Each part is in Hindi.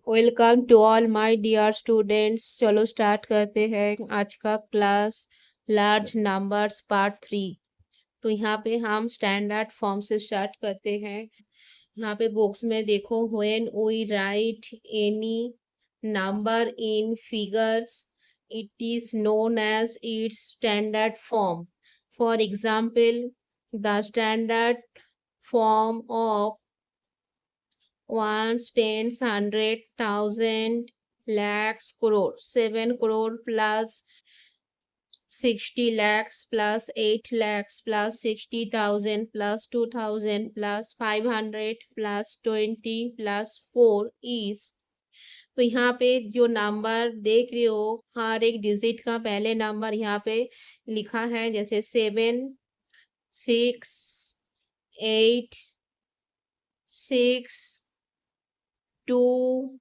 Welcome to all my dear students. चलो स्टार्ट करते हैं आज का क्लास लार्ज नंबर्स पार्ट 3। तो यहाँ पे हम स्टैंडर्ड फॉर्म से स्टार्ट करते हैं। यहाँ पे बॉक्स में देखो, when we write any number in figures it is known as its standard form. For example, the standard form of ones, tens, hundred, thousand, lakhs, crore. 7 crore plus 60 lakhs plus 8 lakhs plus 60,000 plus 2,000 plus 500 plus 20 plus 4 is। तो यहाँ पे जो नंबर देख रहे हो, हर एक डिजिट का पहले नंबर यहाँ पे लिखा है, जैसे 7, 6, 8, 6, 2,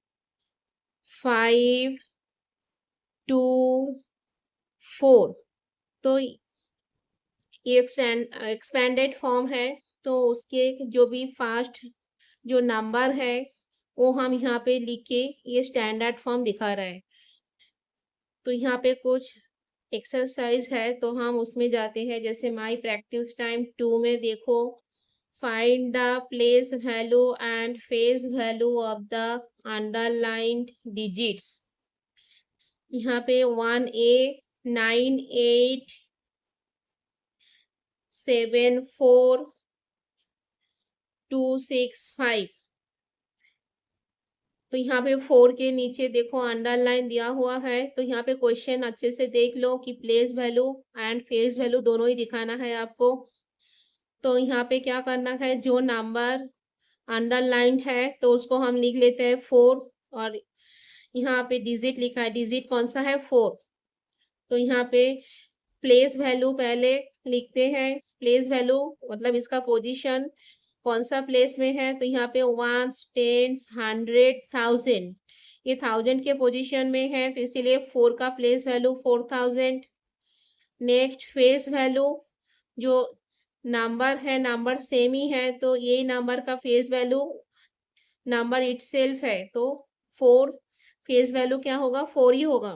5, 2, 4। तो ये एक्सपेंडेड फॉर्म है। तो उसके जो भी फर्स्ट जो नंबर है वो हम यहाँ पे लिख के ये स्टैंडर्ड फॉर्म दिखा रहा है। तो यहाँ पे कुछ एक्सरसाइज है तो हम उसमें जाते हैं। जैसे माई प्रैक्टिस टाइम 2 में देखो, find the place value and face value of the underlined digits. यहाँ पे 1A 9, 8, 7, 4, 2, 6, 5। तो यहाँ पे 4 के नीचे देखो अंडरलाइन दिया हुआ है। तो यहाँ पे क्वेश्चन अच्छे से देख लो कि place value and face value दोनों ही दिखाना है आपको। तो यहाँ पे क्या करना है, जो नंबर अंडरलाइन है तो उसको हम लिख लेते हैं 4। और यहाँ पे डिजिट लिखा है, डिजिट कौन सा है, 4। तो यहाँ पे प्लेस वैल्यू पहले लिखते हैं। प्लेस वैल्यू मतलब इसका पोजीशन कौन सा प्लेस में है। तो यहाँ पे 1, 10, 100, 1000, ये 1000 के पोजीशन में है, तो इसीलिए 4 का place value 4000। Next face value, जो नंबर है नंबर सेम ही है तो यही नंबर का फेस वैल्यू नंबर इटसेल्फ है, तो 4 फेस वैल्यू क्या होगा, 4 ही होगा।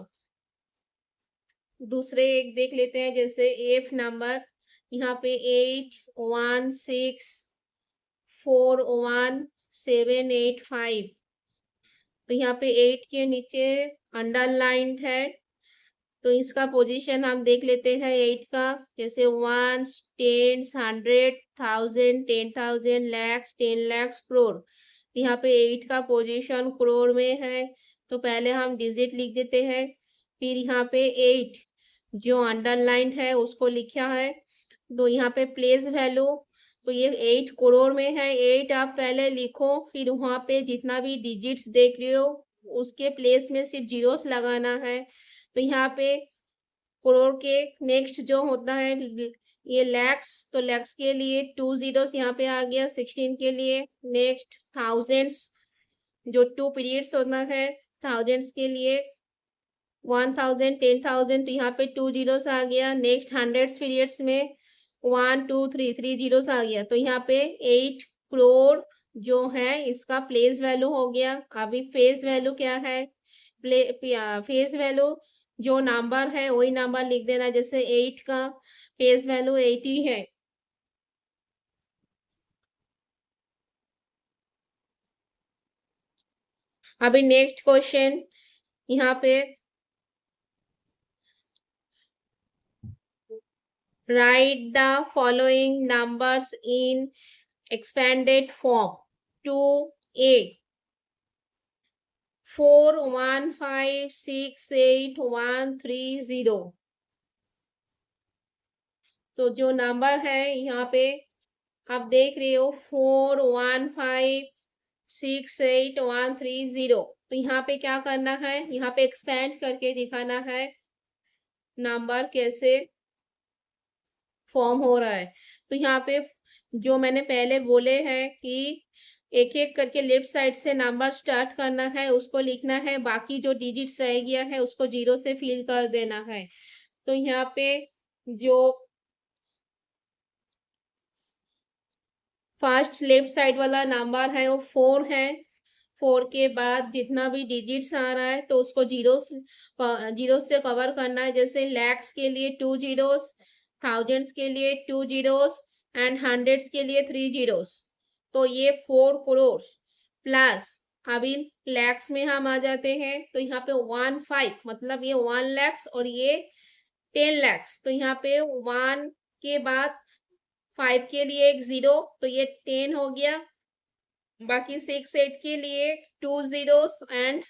दूसरे एक देख लेते हैं, जैसे एफ नंबर, यहाँ पे 8, 1, 6, 4, 1, 7, 8, 5। तो यहाँ पे 8 के नीचे अंडरलाइंड है, तो इसका पोजीशन हम देख लेते हैं 8 का। जैसे 1, 10, 100, 1000, 10,000, lakhs, 10 lakhs, crore। यहाँ पे 8 का पोजीशन करोड़ में है, तो पहले हम डिजिट लिख देते हैं। फिर यहाँ पे 8 जो अंडरलाइंड है उसको लिखा है। तो यहाँ पे प्लेस वैल्यू, तो ये 8 करोड़ में है, 8 आप पहले लिखो। फिर वहाँ पे जितना भी डिजिट्स देख रहे हो उसके प्लेस में सिर्फ जीरोस लगाना है। तो यहाँ पे करोड़ के नेक्स्ट जो होता है ये लैक्स, तो लैक्स के लिए 2 जीरोस यहाँ पे आ गया 16 के लिए। नेक्स्ट थाउजेंड्स, जो 2 पीरियड्स होता है थाउजेंड्स के लिए 1000, 10,000, तो यहाँ पे 2 जीरोस आ गया। नेक्स्ट हंड्रेड्स पीरियड्स में 1, 2, 3, 3 जीरोस आ गया। तो यहाँ पे 8 करोड़ जो है इसका प्लेस वैल्यू हो गया। अभी फेस वैल्यू क्या है, फेस वैल्यू जो नंबर है वही नंबर लिख देना। जैसे 8 का फेस वैल्यू 80 है। अभी नेक्स्ट क्वेश्चन, यहाँ पे right the following numbers in expanded form। 2A 4, 1, 5, 6, 8, 1, 3, 0। तो जो नंबर है यहाँ पे आप देख रहे हो 4, 1, 5, 6, 8, 1, 3, 0। तो यहाँ पे क्या करना है, यहाँ पे एक्सपेंड करके दिखाना है नंबर कैसे फॉर्म हो रहा है। तो यहाँ पे जो मैंने पहले बोले हैं कि एक एक करके लेफ्ट साइड से नंबर स्टार्ट करना है, उसको लिखना है, बाकी जो डिजिट्स रह गया है उसको जीरो से फिल कर देना है। तो यहाँ पे जो फर्स्ट लेफ्ट साइड वाला नंबर है वो 4 है। 4 के बाद जितना भी डिजिट्स आ रहा है तो उसको जीरो से कवर करना है। जैसे लैक्स के लिए 2 जीरोस, थाउजेंड्स के लिए 2 जीरोस एंड हंड्रेड्स के लिए 3 जीरोस। तो ये 4 करोड़ प्लस अभी लैक्स में हम आ जाते हैं तो यहाँ पे 1 5 मतलब ये 1 लैक्स और ये 10 लैक्स। तो यहाँ पे 1 के बाद 5 के लिए एक जीरो तो ये 10 हो गया। बाकी 6 8 के लिए 2 जीरोस एंड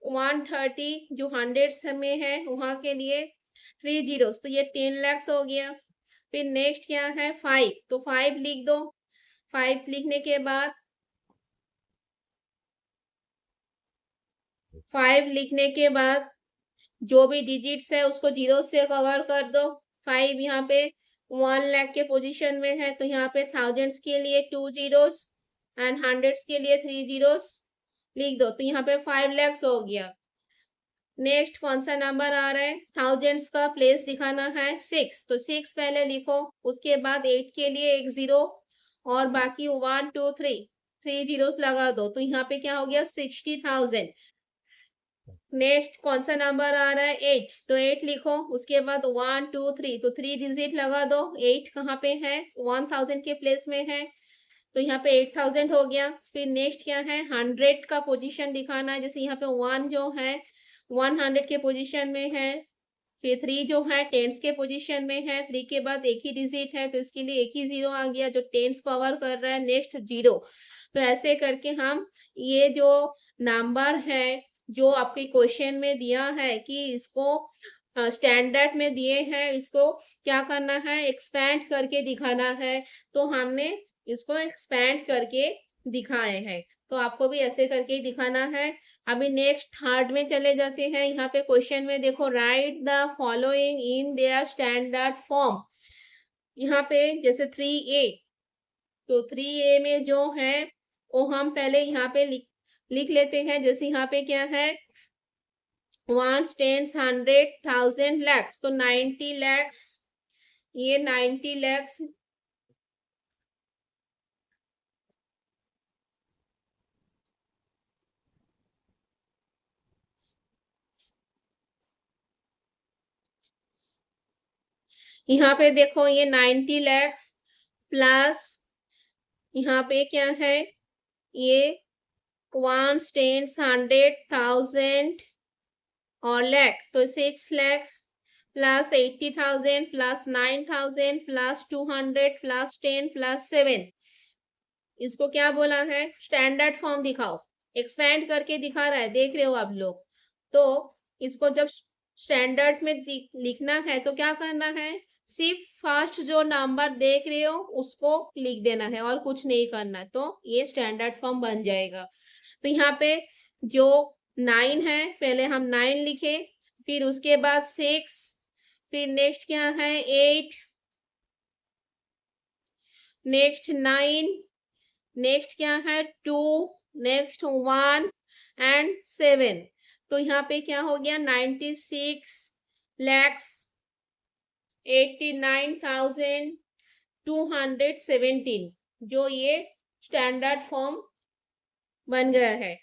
130 जो हंड्रेड्स में है वहां के लिए 3 जीरोस तो ये 10 लैक्स हो गया। फिर नेक्स्ट क्या है 5 तो 5 लिख दो। 5 लिखने के बाद 5 लिखने के बाद जो भी डिजिट्स है उसको जीरो से कवर कर दो। 5 यहाँ पे 1 लाख के पोजीशन में है तो यहाँ पे थाउजेंड्स के लिए 2 जीरोस एंड हंड्रेड्स के लिए 3 जीरोस लिख दो। तो यहाँ पे 5 लैक्स हो गया। नेक्स्ट कौन सा नंबर आ रहा है, थाउजेंड्स का प्लेस दिखाना है 6 तो 6 पहले लिखो। उसके बाद 8 के लिए एक जीरो और बाकी 1 2 3 जीरोस लगा दो। तो यहाँ पे क्या हो गया 60,000। नेक्स्ट कौन सा नंबर आ रहा है 8 तो 8 लिखो। उसके बाद 1 2 3 तो 3 डिजिट लगा दो। 8 कहाँ पे है 1000 के प्लेस में है तो यहाँ पे 8000 हो गया। फिर नेक्स्ट क्या है 100 का पोजीशन दिखाना है। जैसे यहाँ पे 1 जो है 100 के पोजीशन में है। फिर 3 जो है टेंस के पोजीशन में है। 3 के बाद एक ही डिजिट है तो इसके लिए एक ही जीरो आ गया जो टेंस कवर कर रहा है। Next zero. तो ऐसे करके हम ये जो नंबर है जो आपके क्वेश्चन में दिया है कि इसको स्टैंडर्ड में दिए हैं इसको क्या करना है एक्सपैंड करके दिखाना है। तो हमने इसको एक्सपैंड करके दिखाए हैं। तो आपको भी ऐसे करके ही दिखाना है। अभी नेक्स्ट थर्ड में चले जाते हैं। यहाँ पे क्वेश्चन में देखो right the following in their standard form. यहाँ पे जैसे 3A तो 3A में जो है वो हम पहले यहाँ पे लिख लेते हैं। जैसे यहाँ पे क्या है 1 10 100 1000 लैक्स तो 90 लैक्स ये 90 लैक्स यहाँ पे देखो ये 90 लैक्स प्लस यहाँ पे क्या है ये 1 10 100 1000 और लैख तो 6 lakhs plus 80,000 plus 9,000 plus 200 plus 10 plus 7। इसको क्या बोला है स्टैंडर्ड फॉर्म दिखाओ। एक्सपैंड करके दिखा रहा है देख रहे हो आप लोग। तो इसको जब स्टैंडर्ड में लिखना है तो क्या करना है सिर्फ फर्स्ट जो नंबर देख रहे हो उसको लिख देना है और कुछ नहीं करना। तो ये स्टैंडर्ड फॉर्म बन जाएगा। तो यहाँ पे जो 9 है पहले हम 9 लिखे फिर उसके बाद 6 फिर नेक्स्ट क्या है 8 नेक्स्ट 9 नेक्स्ट क्या है 2 नेक्स्ट 1 एंड 7। तो यहाँ पे क्या हो गया 96 लैक्स 89,217 जो ये स्टैंडर्ड फॉर्म बन गया है।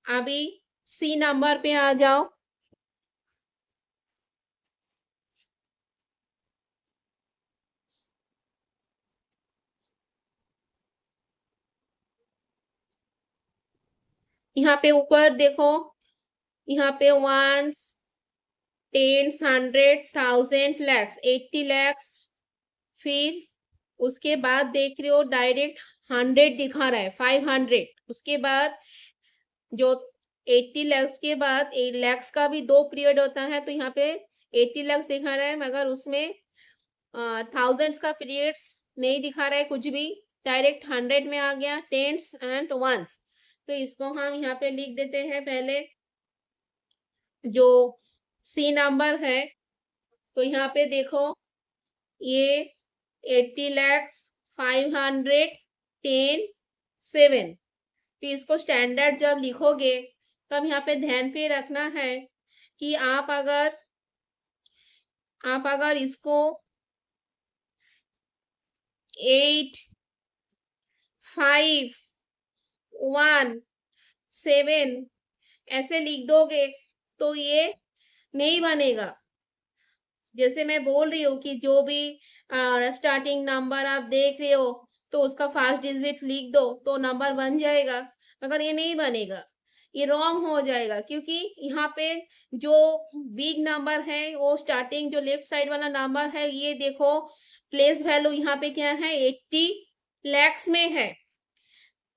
अभी सी नंबर पे आ जाओ। यहाँ पे ऊपर देखो यहाँ पे 1 10 100 1000 लैक्स 80 लैक्स फिर उसके बाद देख रहे हो डायरेक्ट 100 दिखा रहा है 500। उसके बाद जो 80 लैक्स के बाद 8 लैक्स का भी 2 पीरियड होता है तो यहाँ पे 80 लैक्स दिखा रहा है मगर उसमें थाउजेंड्स का पीरियड्स नहीं दिखा रहा है कुछ भी डायरेक्ट 100 में आ गया टेंस एंड वंस। तो इसको हम यहाँ पे लिख देते हैं पहले जो सी नंबर है। तो यहाँ पे देखो ये 80 लैक्स 500 10 7। तो इसको स्टैंडर्ड जब लिखोगे तब यहाँ पे ध्यान पे रखना है कि आप अगर इसको 8 5 1 7 ऐसे लिख दोगे तो ये नहीं बनेगा। जैसे मैं बोल रही हूँ कि जो भी स्टार्टिंग नंबर आप देख रहे हो तो उसका फर्स्ट डिजिट लिख दो तो नंबर बन जाएगा, मगर ये नहीं बनेगा, ये रॉन्ग हो जाएगा, क्योंकि यहाँ पे जो बिग नंबर है वो स्टार्टिंग जो लेफ्ट साइड वाला नंबर है, ये देखो प्लेस वैल्यू यहाँ पे क्या है 80 लैक्स में है।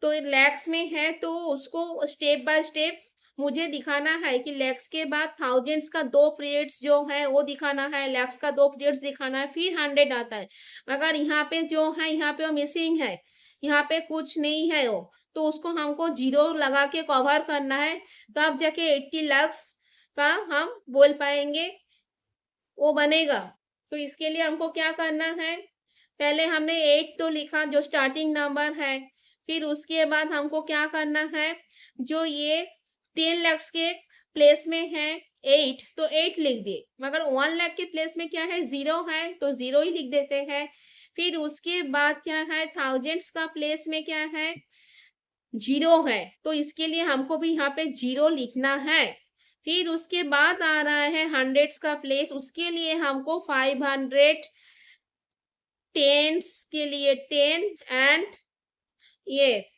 तो लैक्स में है तो उसको स्टेप बाय स्टेप मुझे दिखाना है कि लैक्स के बाद थाउजेंड्स का 2 पीरियड्स जो है वो दिखाना है, लैक्स का 2 पीरियड्स दिखाना है, फिर 100 आता है। मगर यहाँ पे जो है यहाँ पे वो मिसिंग है, यहाँ पे कुछ नहीं है वो, तो उसको हमको जीरो लगा के कवर करना है, तब जाके 80 लैक्स का हम बोल पाएंगे, वो बनेगा। तो इसके लिए हमको क्या करना है, पहले हमने 8 तो लिखा जो स्टार्टिंग नंबर है, फिर उसके बाद हमको क्या करना है, जो ये 10 लाख के प्लेस में है 8 तो 8 लिख दिए, मगर 1 लाख के प्लेस में क्या है 0 है तो 0 ही लिख देते हैं। फिर उसके बाद क्या है थाउजेंड्स का प्लेस में क्या है 0 है, तो इसके लिए हमको भी यहाँ पे 0 लिखना है। फिर उसके बाद आ रहा है हंड्रेड्स का प्लेस, उसके लिए हमको 500 टेंस के लिए 10 एंड ये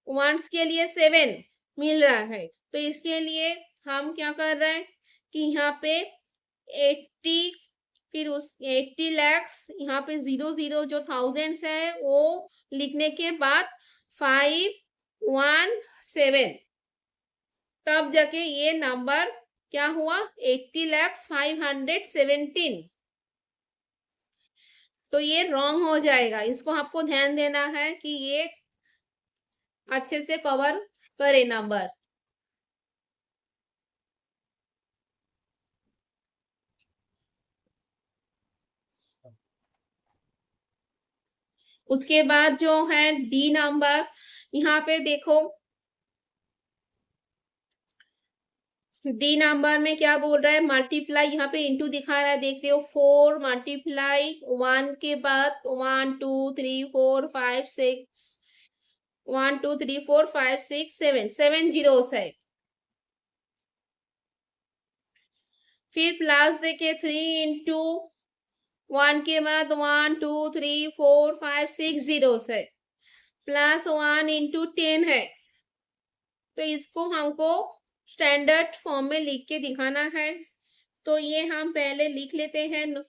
वंस के लिए 7 मिल रहा है। तो इसके लिए हम क्या कर रहे हैं कि यहाँ पे 80 फिर उस 80 लैक्स यहाँ पे 00 जो थाउजेंड्स है वो लिखने के बाद 517 तब जाके ये नंबर क्या हुआ 80 लैक्स 517। तो ये रॉन्ग हो जाएगा, इसको आपको ध्यान देना है कि ये अच्छे से कवर करे नंबर। उसके बाद जो है डी नंबर, यहाँ पे देखो डी नंबर में क्या बोल रहा है मल्टीप्लाई, यहाँ पे इंटू दिखा रहा है, देख रहे हो 4 मल्टीप्लाई 1 के बाद 1 2 3 4 5 6 1 2 3 4 5 6 7 7 जीरोस है। फिर प्लस देखे 3 इंटू 1 के बाद 1 2 3 4 5 6 जीरोस है, प्लस 1 इंटू 10 है। तो इसको हमको स्टैंडर्ड फॉर्म में लिख के दिखाना है, तो ये हम पहले लिख लेते हैं।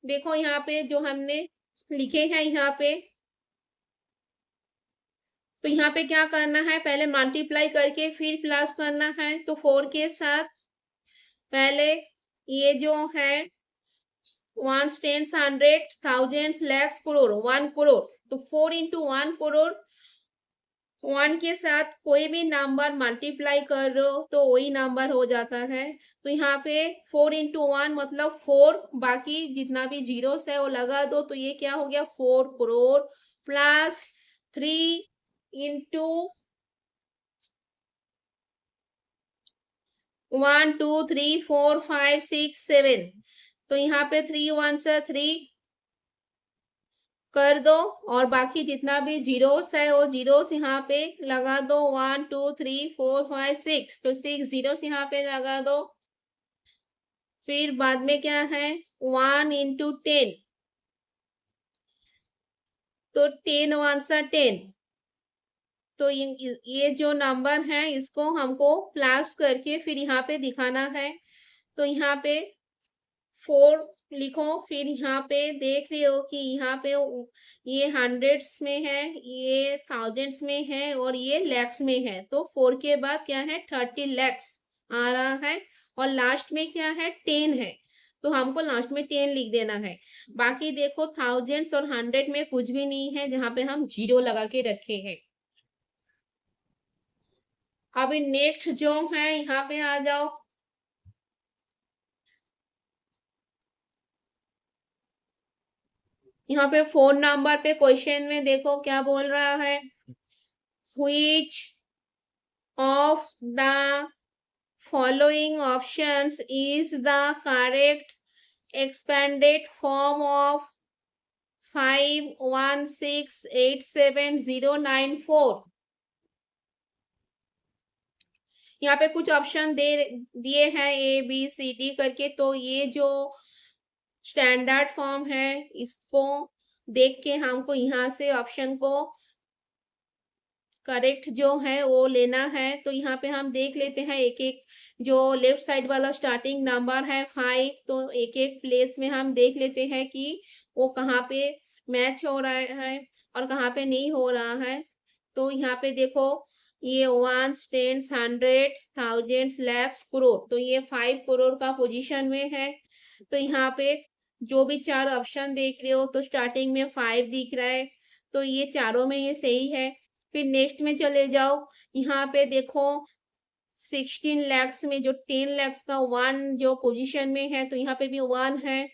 देखो यहाँ पे जो हमने लिखे हैं यहाँ पे, तो यहाँ पे क्या करना है पहले मल्टीप्लाई करके फिर प्लस करना है। तो 4 के साथ पहले ये जो है once tens hundred thousands lakhs crore 1 crore, तो 4 इंटू 1 करोड़ 1 के साथ कोई भी नंबर मल्टीप्लाई कर रहे हो तो वही नंबर हो जाता है। तो यहाँ पे 4 इंटू 1 मतलब 4, बाकी जितना भी जीरो है वो लगा दो, तो ये क्या हो गया 4 करोड़ प्लस 3 इंटू 1 2 3 4 5 6 7, तो यहाँ पे 3 1 से 3 कर दो और बाकी जितना भी जीरोस है वो जीरोस यहाँ पे लगा दो 1 2 3 4 5 6, तो 6 जीरोस यहाँ पे लगा दो। फिर बाद में क्या है 1 इंटू 10, तो 10 1 सा 10, तो ये जो नंबर है इसको हमको प्लस करके फिर यहाँ पे दिखाना है। तो यहाँ पे 4 लिखो, फिर यहाँ पे देख रहे हो कि यहाँ पे ये हंड्रेड्स में है, ये थाउजेंड्स में है और ये लैक्स में है, तो 4 के बाद क्या है 30 लैक्स आ रहा है और लास्ट में क्या है 10 है, तो हमको लास्ट में 10 लिख देना है। बाकी देखो थाउजेंड्स और 100 में कुछ भी नहीं है जहाँ पे हम जीरो लगा के रखे हैं। अभी नेक्स्ट जो है यहाँ पे आ जाओ, यहाँ पे फोन नंबर पे क्वेश्चन में देखो क्या बोल रहा है, which of the following options is the correct expanded form of 516879094? यहाँ पे कुछ ऑप्शन दिए हैं ए बी सी डी करके, तो ये जो स्टैंडर्ड फॉर्म है इसको देख के हमको यहाँ से ऑप्शन को करेक्ट जो है वो लेना है। तो यहाँ पे हम देख लेते हैं एक एक, जो लेफ्ट साइड वाला स्टार्टिंग नंबर है 5, तो एक एक प्लेस में हम देख लेते हैं कि वो कहाँ पे मैच हो रहा है और कहाँ पे नहीं हो रहा है। तो यहाँ पे देखो ये ones, tens, hundred, thousands, lakhs, crore, तो ये 5 करोड़ का पोजीशन में है। तो यहाँ पे जो भी चार ऑप्शन देख रहे हो तो स्टार्टिंग में 5 दिख रहा है, तो ये चारों में ये सही है। फिर नेक्स्ट में चले जाओ, यहाँ पे देखो 16 लैक्स में जो 10 लैक्स का 1 जो पोजीशन में है, तो यहाँ पे भी 1 है।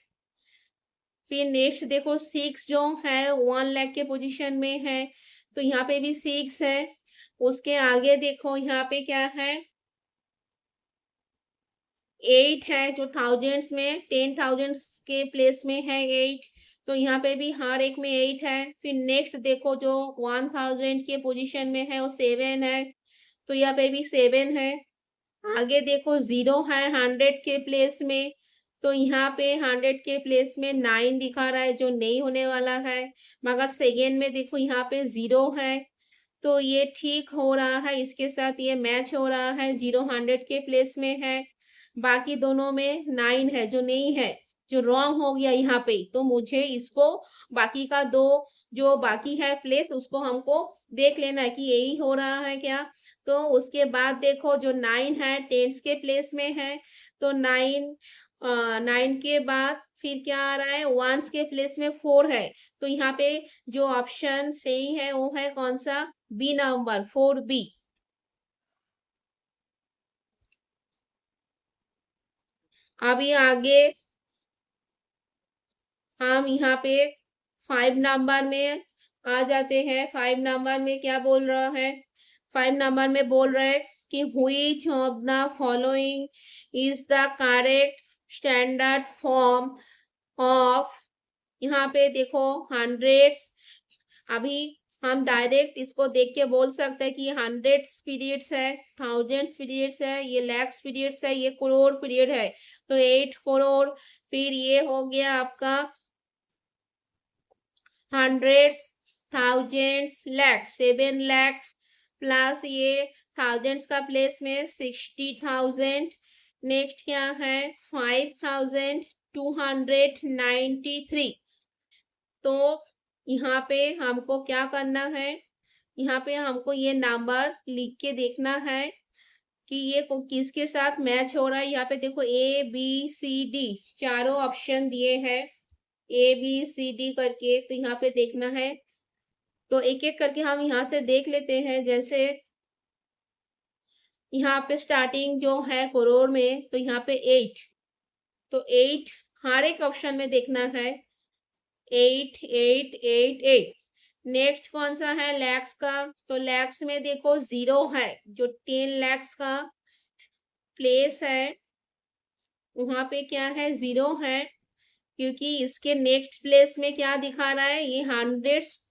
फिर नेक्स्ट देखो 6 जो है 1 लाख के पोजीशन में है, तो यहाँ पे भी 6 है। उसके आगे देखो यहाँ पे क्या है, 8 है जो थाउजेंड्स में 10,000 के प्लेस में है 8, तो यहाँ पे भी हर एक में 8 है। फिर नेक्स्ट देखो जो 1000 के पोजीशन में है वो 7 है, तो यहाँ पे भी 7 है। आगे देखो 0 है 100 के प्लेस में, तो यहाँ पे 100 के प्लेस में 9 दिखा रहा है जो नहीं होने वाला है। मगर सेकेंड में देखो यहाँ पे 0 है, तो ये ठीक हो रहा है, इसके साथ ये मैच हो रहा है, 0 100 के प्लेस में है। बाकी दोनों में 9 है जो नहीं है, जो रॉन्ग हो गया यहाँ पे, तो मुझे इसको बाकी का दो जो बाकी है प्लेस उसको हमको देख लेना है कि यही हो रहा है क्या। तो उसके बाद देखो जो 9 है टेंस के प्लेस में है, तो 9 के बाद फिर क्या आ रहा है, वंस के प्लेस में 4 है, तो यहाँ पे जो ऑप्शन सही है वो है कौन सा, बी नंबर 4B। अभी आगे हम यहाँ पे 5 नंबर में आ जाते हैं। 5 नंबर में क्या बोल रहा है, 5 नंबर में बोल रहा है कि which of the following is the correct standard form of, यहाँ पे देखो हंड्रेड्स। अभी हम डायरेक्ट इसको देख के बोल सकते हैं कि हंड्रेड्स पीरियड्स है, थाउजेंड्स पीरियड्स है, ये लैक्स पीरियड्स है, ये करोड़ पीरियड है, तो 8 करोड़। फिर ये हो गया आपका hundreds, thousands, lakhs, 7 lakhs, plus ये थाउजेंड्स का प्लेस में 60,000। नेक्स्ट क्या है 5,293। तो यहाँ पे हमको क्या करना है, यहाँ पे हमको ये नंबर लिख के देखना है कि ये किसके साथ मैच हो रहा है। यहाँ पे देखो ए बी सी डी चारों ऑप्शन दिए हैं, ए बी सी डी करके, तो यहाँ पे देखना है। तो एक एक करके हम यहाँ से देख लेते हैं। जैसे यहाँ पे स्टार्टिंग जो है करोड़ में, तो यहाँ पे 8, तो 8 हर एक ऑप्शन में देखना है, 8 8 8 8। नेक्स्ट कौन सा है लैक्स का, तो लैक्स में देखो 0 है, जो 10 लैक्स का प्लेस है वहां पे क्या है 0 है, क्योंकि इसके नेक्स्ट प्लेस में क्या दिखा रहा है, ये हंड्रेड्स,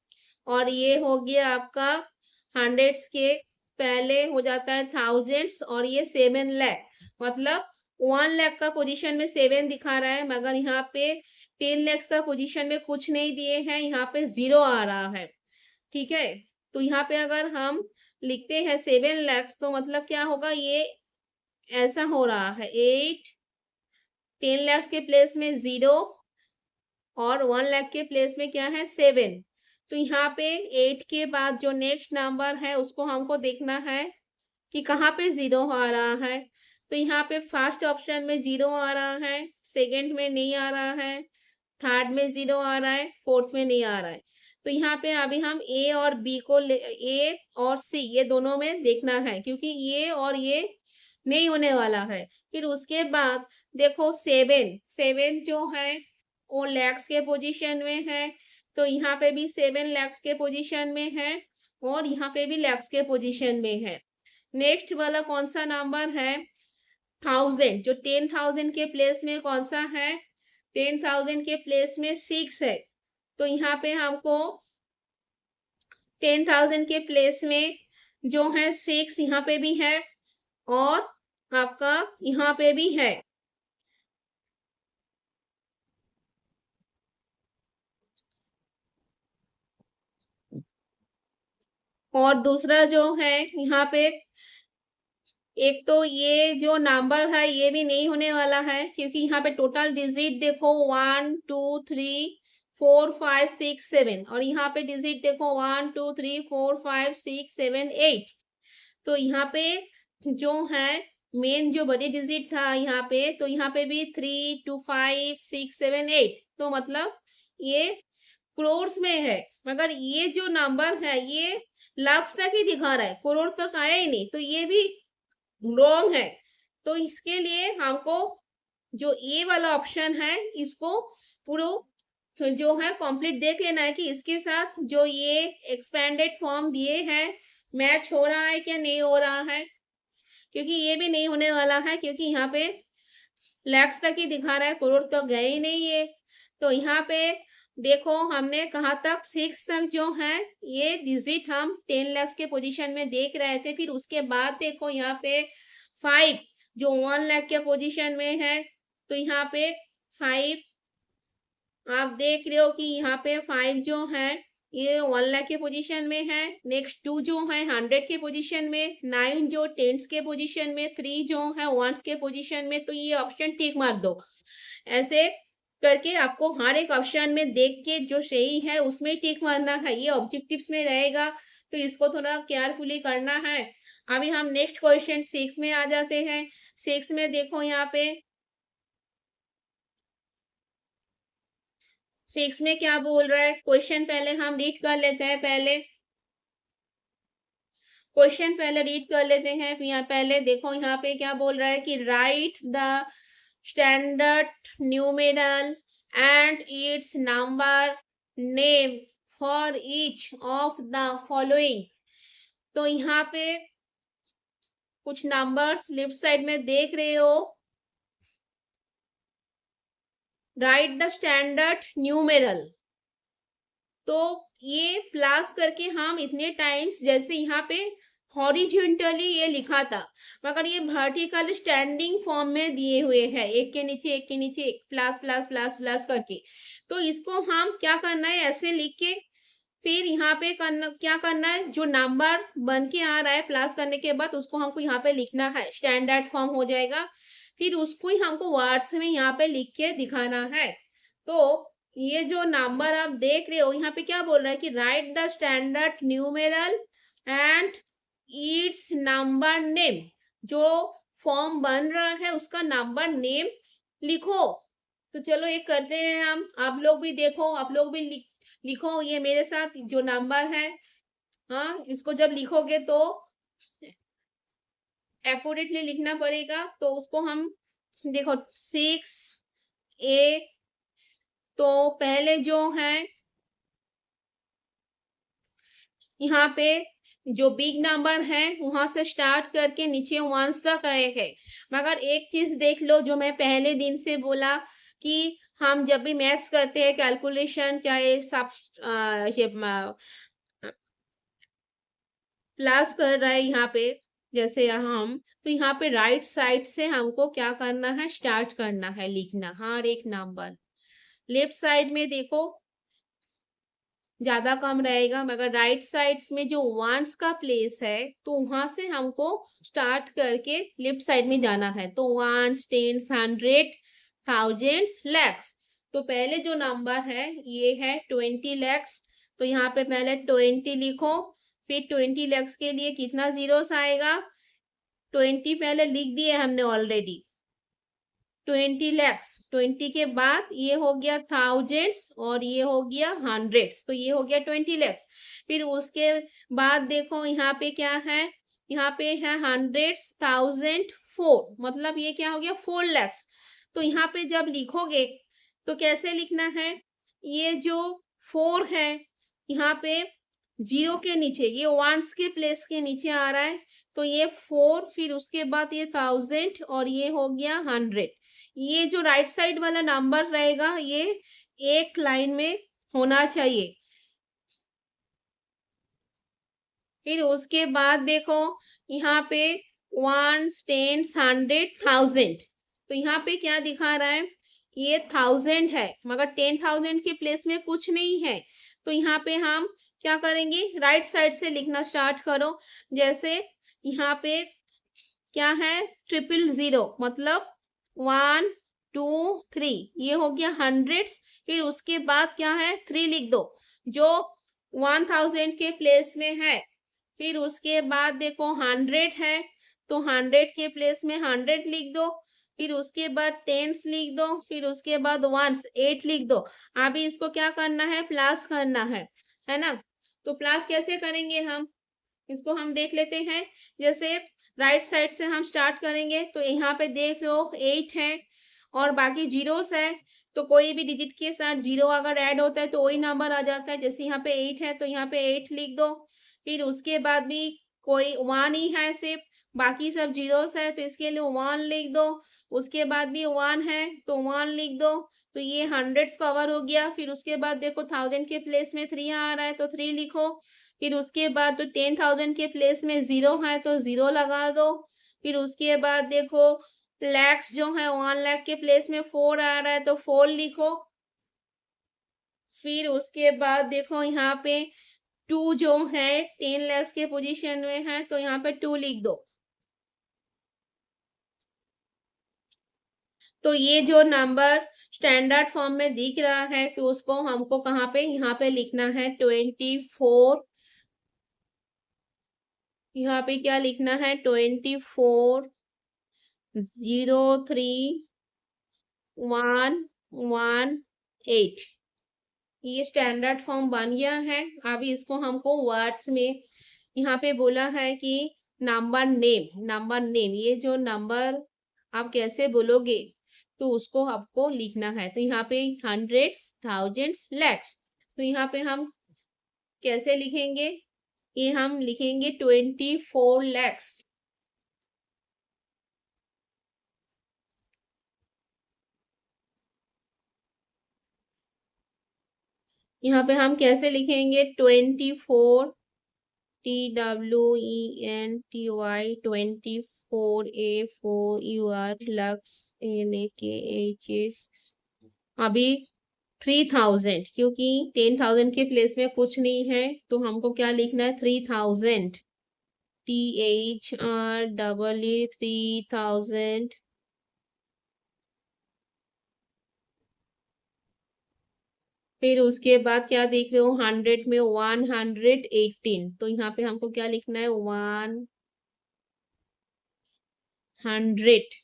और ये हो गया आपका हंड्रेड्स के पहले हो जाता है थाउजेंड्स, और ये 7 लाख, मतलब 1 लाख का पोजीशन में 7 दिखा रहा है, मगर यहाँ पे 10 लाख का पोजीशन में कुछ नहीं दिए हैं, यहाँ पे 0 आ रहा है। ठीक है, तो यहाँ पे अगर हम लिखते हैं 7 लाख, तो मतलब क्या होगा, ये ऐसा हो रहा है 8, 10 लाख के प्लेस में 0 और 1 लाख के प्लेस में क्या है 7। तो यहाँ पे 8 के बाद जो नेक्स्ट नंबर है उसको हमको देखना है कि कहाँ पे 0 आ रहा है। तो यहाँ पे फर्स्ट ऑप्शन में 0 आ रहा है, सेकंड में नहीं आ रहा है, थर्ड में 0 आ रहा है, फोर्थ में नहीं आ रहा है। तो यहाँ पे अभी हम ए और बी को ए और सी ये दोनों में देखना है, क्योंकि ये और ये नहीं होने वाला है। फिर उसके बाद देखो 7 जो है वो लैक्स के पोजीशन में है, तो यहाँ पे भी 7 लैक्स के पोजीशन में है, और यहाँ पे भी लैक्स के पोजीशन में है। नेक्स्ट वाला कौन सा नंबर है 1000, जो 10,000 के प्लेस में कौन सा है, 10,000 के प्लेस में 6 है, तो यहाँ पे हमको 10,000 के प्लेस में जो है 6 यहाँ पे भी है, और आपका यहाँ पे भी है। और दूसरा जो है यहाँ पे, एक तो ये जो नंबर है ये भी नहीं होने वाला है, क्योंकि यहाँ पे टोटल डिजिट देखो 1 2 3 4 5 6 7, और यहाँ पे डिजिट देखो 1 2 3 4 5 6 7 8। तो यहाँ पे जो है मेन जो बड़ी डिजिट था यहाँ पे, तो यहाँ पे भी 3 2 5 6 7 8, तो मतलब ये करोड़ में है। मगर ये जो नंबर है ये लाख तक ही दिखा रहा है, करोड़ तक आया ही नहीं, तो ये भी रॉन्ग है। तो इसके लिए हमको जो ए वाला ऑप्शन है इसको पूरा जो है कंप्लीट देख लेना है कि इसके साथ जो ये एक्सपेंडेड फॉर्म दिए हैं मैच हो रहा है क्या नहीं हो रहा है, क्योंकि ये भी नहीं होने वाला है, क्योंकि यहाँ पे लैक्स तक ही दिखा रहा है, करोड़ तक गए ही नहीं है। तो यहाँ पे देखो हमने कहाँ तक 6 तक जो है ये डिजिट हम 10 लाख के पोजीशन में देख रहे थे। फिर उसके बाद देखो यहाँ पे 5 जो 1 लाख के पोजीशन में है, तो यहाँ पे 5 आप देख रहे हो कि यहाँ पे 5 जो है ये 1 लाख के पोजीशन में है। नेक्स्ट 2 जो है 100 के पोजीशन में, 9 जो टेंस के पोजीशन में, 3 जो है वंस के पोजीशन में। तो ये ऑप्शन टिक मार दो। ऐसे करके आपको हर एक ऑप्शन में देख के जो सही है उसमें टिक मारना है, ये ऑब्जेक्टिव्स में रहेगा, तो इसको थोड़ा केयरफुली करना है। अभी हम नेक्स्ट क्वेश्चन 6 में आ जाते हैं। 6 में देखो यहाँ पे 6 में क्या बोल रहा है, क्वेश्चन पहले हम रीड कर लेते हैं। क्वेश्चन पहले रीड कर लेते हैं। फिर यहाँ पहले देखो यहाँ पे क्या बोल रहा है कि right the standard numeral and it's number name for each of the following. तो यहाँ पे कुछ नंबर्स लेफ्ट साइड में देख रहे हो, राइट द स्टैंडर्ड न्यूमेरल। तो ये प्लस करके हम इतने टाइम्स, जैसे यहाँ पे हॉरिजॉन्टली ये लिखा था, मगर ये वर्टिकल स्टैंडिंग फॉर्म में दिए हुए हैं, एक के नीचे एक के नीचे एक, प्लस प्लस प्लस प्लस करके। तो इसको हम क्या करना है, ऐसे लिख के फिर यहाँ पे क्या करना है, जो नंबर बन के आ रहा है प्लस करने के बाद उसको हमको यहाँ पे लिखना है, स्टैंडर्ड फॉर्म हो जाएगा। फिर उसको ही हमको वर्ड्स में यहाँ पे लिख के दिखाना है। तो ये जो नंबर आप देख रहे हो यहाँ पे क्या बोल रहा है कि right the standard numeral and it's number name, जो फॉर्म बन रहा है उसका नंबर नेम लिखो। तो चलो ये करते हैं हम, आप लोग भी देखो, आप लोग भी लिखो ये मेरे साथ जो नंबर है। हाँ, इसको जब लिखोगे तो एक्यूरेटली लिखना पड़ेगा। तो उसको हम देखो 6A, तो पहले जो है यहाँ पे जो बिग नंबर है वहां से स्टार्ट करके नीचे वंस तक आए हैं। मगर एक चीज देख लो, जो मैं पहले दिन से बोला कि हम जब भी मैथ्स करते हैं कैलकुलेशन, चाहे सब प्लस कर रहा है यहाँ पे, जैसे हम, तो यहाँ पे राइट साइड से हमको क्या करना है, स्टार्ट करना है लिखना हर एक नंबर। लेफ्ट साइड में देखो ज्यादा कम रहेगा, मगर राइट साइड में जो वंस का प्लेस है तो वहां से हमको स्टार्ट करके लेफ्ट साइड में जाना है। तो ones, tens, hundred, thousands, lakhs. तो पहले जो नंबर है ये है 20 लैक्स। तो यहाँ पे पहले 20 लिखो, फिर 20 लैक्स के लिए कितना जीरोस आएगा, 20 पहले लिख दिए हमने ऑलरेडी, 20 लैक्स, 20 के बाद ये हो गया थाउजेंड्स और ये हो गया हंड्रेड्स, तो ये हो गया 20 लैक्स। फिर उसके बाद देखो यहाँ पे क्या है, यहाँ पे है हंड्रेड्स, थाउजेंड, 4, मतलब ये क्या हो गया 4 लैक्स। तो यहाँ पे जब लिखोगे तो कैसे लिखना है, ये जो 4 है यहाँ पे जीरो के नीचे, ये वंस के प्लेस के नीचे आ रहा है, तो ये 4, फिर उसके बाद ये थाउजेंड और ये हो गया 100। ये जो राइट साइड वाला नंबर रहेगा ये एक लाइन में होना चाहिए। फिर उसके बाद देखो यहाँ पे वंस, टेंस, 100,000। तो यहाँ पे क्या दिखा रहा है, ये 1000 है मगर 10,000 के प्लेस में कुछ नहीं है। तो यहाँ पे हम क्या करेंगे, राइट साइड से लिखना स्टार्ट करो। जैसे यहाँ पे क्या है, 000, मतलब 1 2 3, ये हो गया हंड्रेड्स। फिर उसके बाद क्या है, 3 लिख दो जो 1000 के प्लेस में है। फिर उसके बाद देखो 100 है तो 100 के प्लेस में 100 लिख दो। फिर उसके बाद टेंस लिख दो। फिर उसके बाद वंस, 8 लिख दो। अभी इसको क्या करना है, प्लस करना है ना। तो प्लस कैसे करेंगे हम, इसको हम देख लेते हैं। जैसे राइट साइड से हम स्टार्ट करेंगे तो यहाँ पे देख लो 8 है और बाकी जीरोस है। तो कोई भी डिजिट के साथ जीरो अगर ऐड होता है तो वही नंबर आ जाता है। जैसे यहाँ पे 8 है तो यहाँ पे 8 लिख दो। फिर उसके बाद भी कोई 1 ही है सिर्फ, बाकी सब जीरोस है तो इसके लिए 1 लिख दो। उसके बाद भी 1 है तो 1 लिख दो। तो ये हंड्रेड्स कवर हो गया। फिर उसके बाद देखो 1000 के प्लेस में 3 आ रहा है तो 3 लिखो। फिर उसके बाद तो 10,000 के प्लेस में 0 है तो 0 लगा दो। फिर उसके बाद देखो लैक्स जो है 1 लाख के प्लेस में 4 आ रहा है तो 4 लिखो। फिर उसके बाद देखो यहाँ पे 2 जो है 10 लाख के पोजीशन में है तो यहाँ पे 2 लिख दो। तो ये जो नंबर स्टैंडर्ड फॉर्म में दिख रहा है तो उसको हमको कहाँ पे, यहाँ पे लिखना है 24। यहाँ पे क्या लिखना है, 24031118। ये स्टैंडर्ड फॉर्म बन गया है। अभी इसको हमको वर्ड्स में यहाँ पे बोला है कि नंबर नेम ये जो नंबर आप कैसे बोलोगे तो उसको आपको लिखना है। तो यहाँ पे हंड्रेड्स, थाउजेंड्स, लैक्स। तो यहाँ पे हम कैसे लिखेंगे, ये हम लिखेंगे 24 लैक्स। यहाँ पे हम कैसे लिखेंगे, 24, TWENTY, 24, AFOUR, लक्स, LAKHS। अभी 3000 क्योंकि 10,000 के प्लेस में कुछ नहीं है तो हमको क्या लिखना है, 3000, THREE 3000। फिर उसके बाद क्या देख रहे हो, 100 में 118। तो यहाँ पे हमको क्या लिखना है, 100, 118, HUNDRED,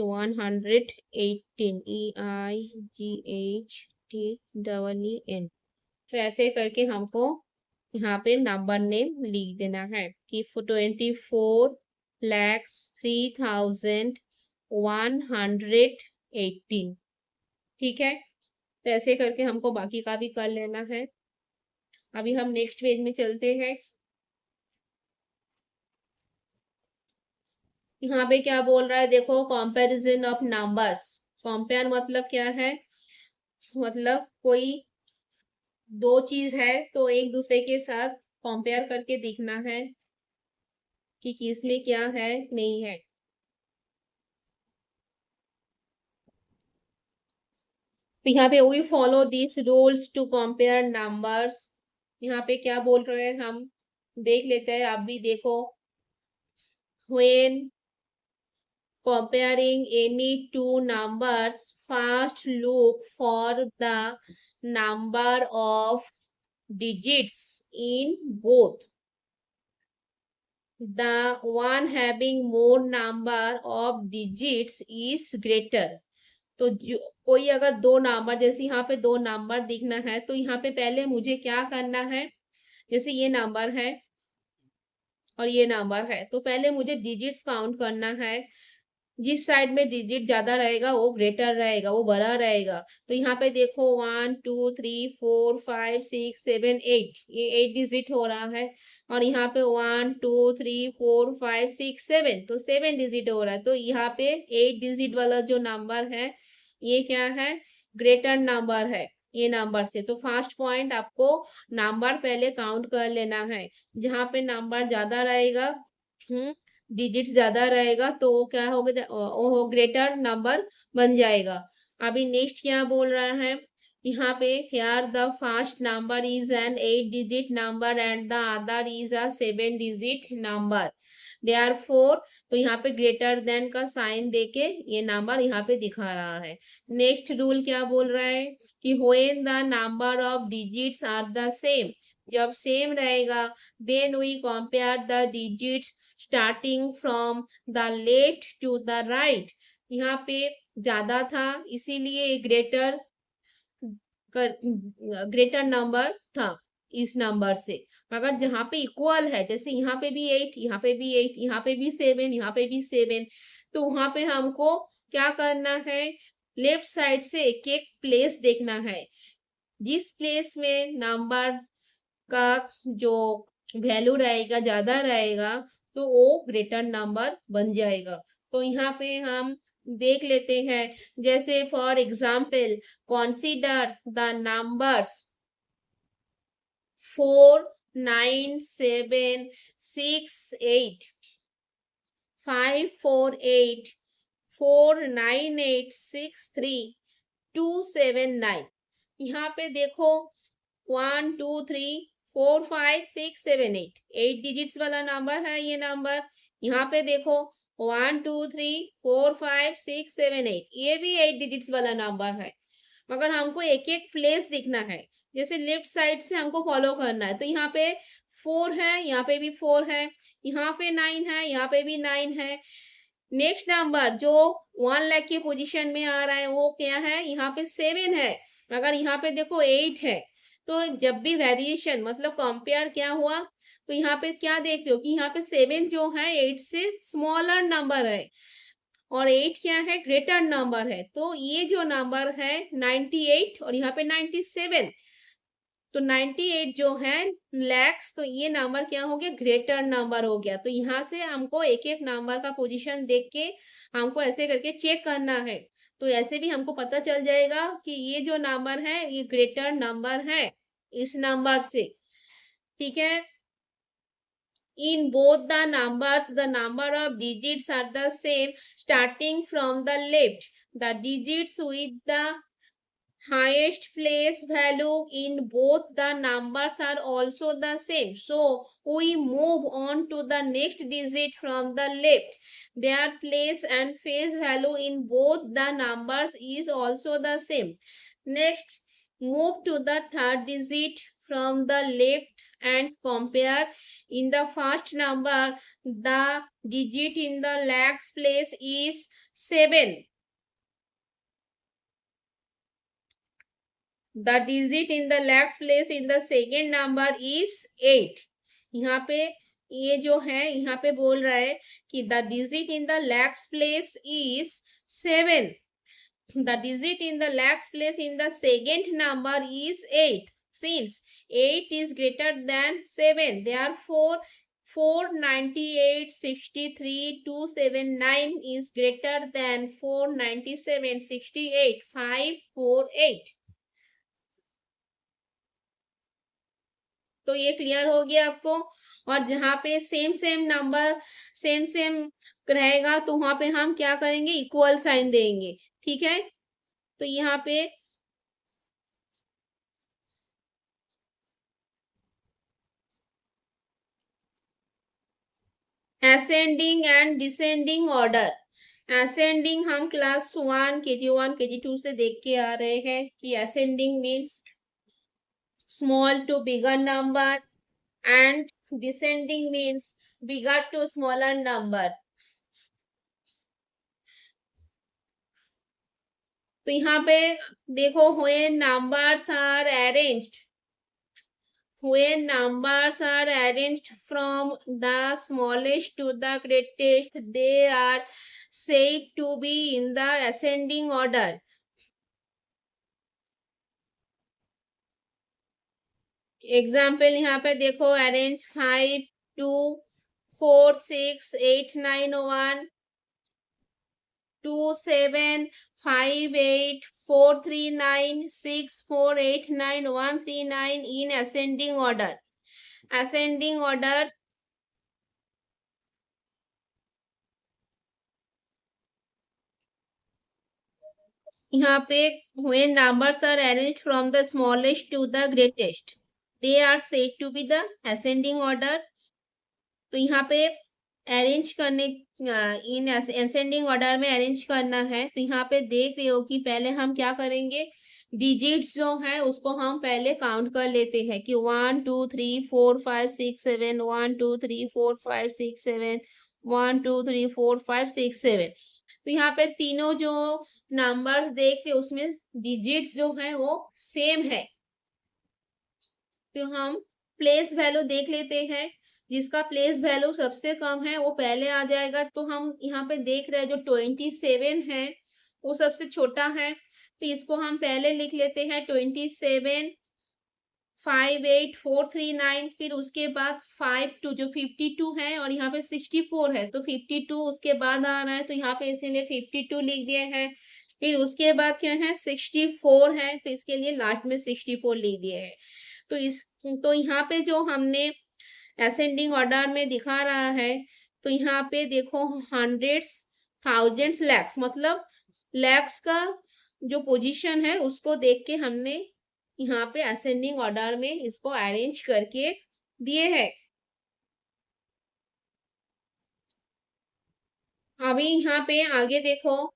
118, EIGHTEEN। तो ऐसे करके हमको यहाँ पे नंबर नेम लिख देना है कि 24,03,118। ठीक है, तो ऐसे करके हमको बाकी का भी कर लेना है। अभी हम नेक्स्ट पेज में चलते हैं। यहाँ पे क्या बोल रहा है, देखो कंपैरिजन ऑफ नंबर्स। कंपेयर मतलब क्या है, मतलब कोई दो चीज है तो एक दूसरे के साथ कंपेयर करके देखना है कि किसमें क्या है नहीं है। तो यहाँ पे we follow this rules to compare numbers. यहाँ पे क्या बोल रहे हैं हम देख लेते हैं, आप भी देखो। When comparing any two numbers, first look for the number of digits in both. The one having more number of digits is greater. तो कोई अगर दो नंबर, जैसे यहाँ पे दो नंबर दिखना है तो यहाँ पे पहले मुझे क्या करना है, जैसे ये नंबर है और ये नंबर है तो पहले मुझे डिजिट्स काउंट करना है। जिस साइड में डिजिट ज्यादा रहेगा वो ग्रेटर रहेगा, वो बड़ा रहेगा। तो यहाँ पे देखो 1 2 3 4 5 6 7 8, ये 8 डिजिट हो रहा है। और यहाँ पे 1 2 3 4 5 6 7, तो 7 डिजिट हो रहा है। तो यहाँ पे 8 डिजिट वाला जो नंबर है ये क्या है, ग्रेटर नंबर है। ये नंबर से। तो फर्स्ट पॉइंट आपको नंबर पहले काउंट कर लेना है। जहाँ पे नंबर ज्यादा रहेगा, डिजिट ज्यादा रहेगा, तो वो क्या होगा, वो ग्रेटर नंबर बन जाएगा। अभी नेक्स्ट क्या बोल रहा है यहाँ पे, here the first number is an 8 digit number and the other is a 7 digit number, therefore तो यहाँ पे ग्रेटर देन का साइन देके ये नंबर यहाँ पे दिखा रहा है। नेक्स्ट रूल क्या बोल रहा है कि when the number of digits are the same, जब सेम रहेगा then we compare the digits starting from the left to the right, यहाँ पे ज्यादा था इसीलिए ग्रेटर नंबर था इस नंबर से। अगर जहाँ पे इक्वल है, जैसे यहाँ पे भी 8, यहाँ पे भी 8, यहाँ पे भी 7, यहाँ पे भी 7, तो वहां पे हमको क्या करना है, लेफ्ट साइड से एक एक प्लेस देखना है। जिस प्लेस में नंबर का जो वैल्यू रहेगा ज्यादा रहेगा तो वो ग्रेटर नंबर बन जाएगा। तो यहाँ पे हम देख लेते हैं, जैसे for example consider the numbers 4 9 7 6 8 5 4 8 4 9 8 6 3 2 7 9। यहाँ पे देखो 1 2 3 4 5 6 7 8, 8 डिजिट्स वाला नंबर है ये नंबर। यहाँ पे देखो 1 2 3 4 5 6 7 8, ये भी 8 डिजिट्स वाला नंबर है। मगर हमको एक एक प्लेस दिखना है, जैसे लेफ्ट साइड से हमको फॉलो करना है। तो यहाँ पे 4 है, यहाँ पे भी 4 है, यहाँ पे 9 है, यहाँ पे भी 9 है। नेक्स्ट नंबर जो 1 लाख की पोजीशन में आ रहा है वो क्या है, यहाँ पे 7 है, मगर यहाँ पे देखो 8 है। तो जब भी वेरिएशन मतलब कंपेयर क्या हुआ, तो यहाँ पे क्या देख रहे हो कि यहाँ पे 7 जो है 8 से स्मॉलर नंबर है और 8 क्या है, ग्रेटर नंबर है। तो ये जो नंबर है 98 और यहाँ पे 97, तो 98 जो है लैक्स, तो ये नंबर क्या हो गया, ग्रेटर नंबर हो गया। तो यहाँ से हमको एक एक नंबर का पोजीशन देख के हमको ऐसे करके चेक करना है। तो ऐसे भी हमको पता चल जाएगा कि ये जो नंबर है ये ग्रेटर नंबर है इस नंबर से। ठीक है, in both the numbers the number of digits are the same starting from the left, the digits with the highest place value in both the numbers are also the same, so we move on to the next digit from the left, their place and face value in both the numbers is also the same. Next, move to the third digit from the left and compare. In the first number the digit in the lakhs place is 7, the digit in the lakhs place in the second number is 8। यहाँ पे ये जो है यहाँ पे बोल रहा है कि the digit in the lakhs place is 7, the digit in the lakhs place in the second number is 8, since 8 is greater than 7, therefore 498 63 279 is greater than 497 68 548। तो ये क्लियर हो गया आपको। और जहाँ पे same same number same same रहेगा तो वहां पे हम क्या करेंगे, इक्वल साइन देंगे। ठीक है, तो यहाँ पे ascending and descending order. Ascending हम क्लास 1 KG1 KG2 से देख के आ रहे हैं कि ascending means small to bigger number and descending means bigger to smaller number। तो यहाँ पे देखो when numbers are arranged, when numbers are arranged from the smallest to the greatest they are said to be in the ascending order। Example यहाँ पे देखो arrange 5 2 4 6 8 9 1, 27584396489139 in ascending order. Ascending order यहाँ पे when numbers are arranged from the smallest to the greatest, they are said to be the ascending order. तो यहाँ पे अरेंज करने इन असेंडिंग ऑर्डर में अरेंज करना है, तो यहाँ पे देख रहे हो कि पहले हम क्या करेंगे, डिजिट्स जो है उसको हम पहले काउंट कर लेते हैं कि 1 2 3 4 5 6 7 1 2 3 4 5 6 7 1 2 3 4 5 6 7। तो यहाँ पे तीनों जो नंबर्स देख रहे उसमें डिजिट्स जो है वो सेम है, तो हम प्लेस वैल्यू देख लेते हैं। जिसका प्लेस वैल्यू सबसे कम है वो पहले आ जाएगा। तो हम यहाँ पे देख रहे हैं जो 27 है वो सबसे छोटा है, तो इसको हम पहले लिख लेते हैं 27,58439। फिर उसके बाद 52 जो 52 है और यहाँ पे 64 है, तो 52 उसके बाद आ रहा है, तो यहाँ पे इसीलिए 52 लिख दिए हैं। फिर उसके बाद क्या है 64 है, तो इसके लिए लास्ट में 64 लिख दिए हैं। तो यहाँ पे जो हमने असेंडिंग ऑर्डर में दिखा रहा है, तो यहाँ पे देखो हंड्रेड्स थाउजेंड्स लैक्स, मतलब लैक्स का जो पोजीशन है उसको देख के हमने यहाँ पे असेंडिंग ऑर्डर में इसको अरेंज करके दिए हैं। अभी यहाँ पे आगे देखो,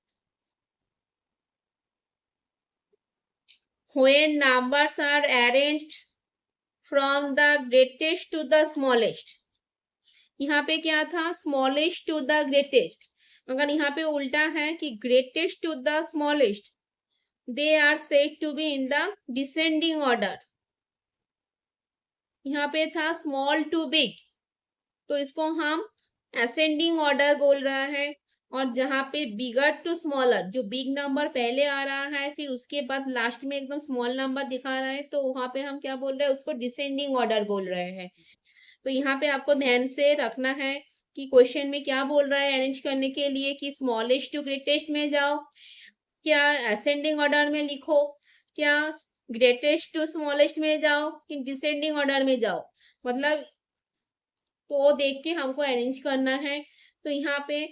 when numbers are arranged from the greatest to the smallest, यहाँ पे क्या था स्मॉलेस्ट टू द ग्रेटेस्ट, अगर यहाँ पे उल्टा है कि greatest to the smallest, they are said to be in the descending order. यहाँ पे था स्मॉल टू बिग, तो इसको हम असेंडिंग ऑर्डर बोल रहा है। और जहाँ पे बिगर टू स्मॉलर, जो बिग नंबर पहले आ रहा है फिर उसके बाद लास्ट में एकदम स्मॉल नंबर दिखा रहा है, तो वहां पे हम क्या बोल रहे हैं, उसको डिसेंडिंग ऑर्डर बोल रहे हैं। तो यहाँ पे आपको ध्यान से रखना है कि क्वेश्चन में क्या बोल रहा है अरेंज करने के लिए, कि स्मॉलेस्ट टू ग्रेटेस्ट में जाओ, क्या असेंडिंग ऑर्डर में लिखो, क्या ग्रेटेस्ट टू स्मॉलेस्ट में जाओ, कि डिसेंडिंग ऑर्डर में जाओ, मतलब तो देख के हमको अरेंज करना है। तो यहाँ पे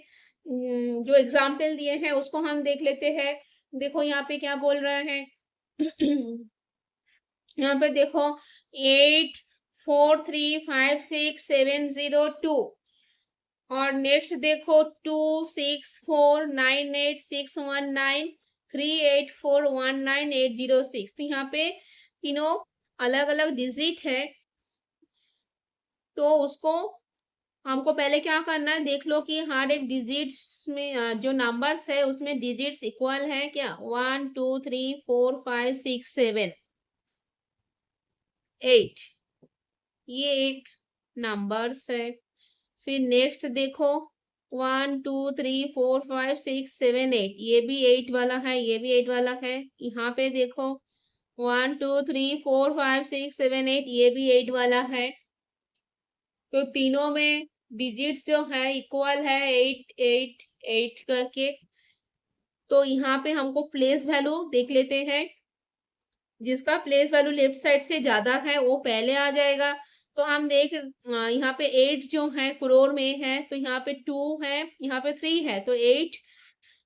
जो एग्जाम्पल दिए हैं उसको हम देख लेते हैं। देखो यहाँ पे क्या बोल रहा है यहाँ पे देखो 8435670 और नेक्स्ट देखो 2649961938419806। तो यहाँ पे तीनों अलग अलग डिजिट है, तो उसको हमको पहले क्या करना है, देख लो कि हर एक डिजिट्स में जो नंबर्स है उसमें डिजिट्स इक्वल है क्या, 1 2 3 4 5 6 7 8, ये एक नंबर्स है। फिर नेक्स्ट देखो 1 2 3 4 5 6 7 8, ये भी 8 वाला है, ये भी 8 वाला है। यहाँ पे देखो 1 2 3 4 5 6 7 8, ये भी 8 वाला है। तो तीनों में डिजिट्स जो है इक्वल है 8 8 8 करके। तो यहाँ पे हमको प्लेस वैल्यू देख लेते हैं, जिसका प्लेस वैल्यू लेफ्ट साइड से ज्यादा है वो पहले आ जाएगा। तो हम देख यहाँ पे 8 जो है करोड़ में है, तो यहाँ पे 2 है, यहाँ पे 3 है, तो 8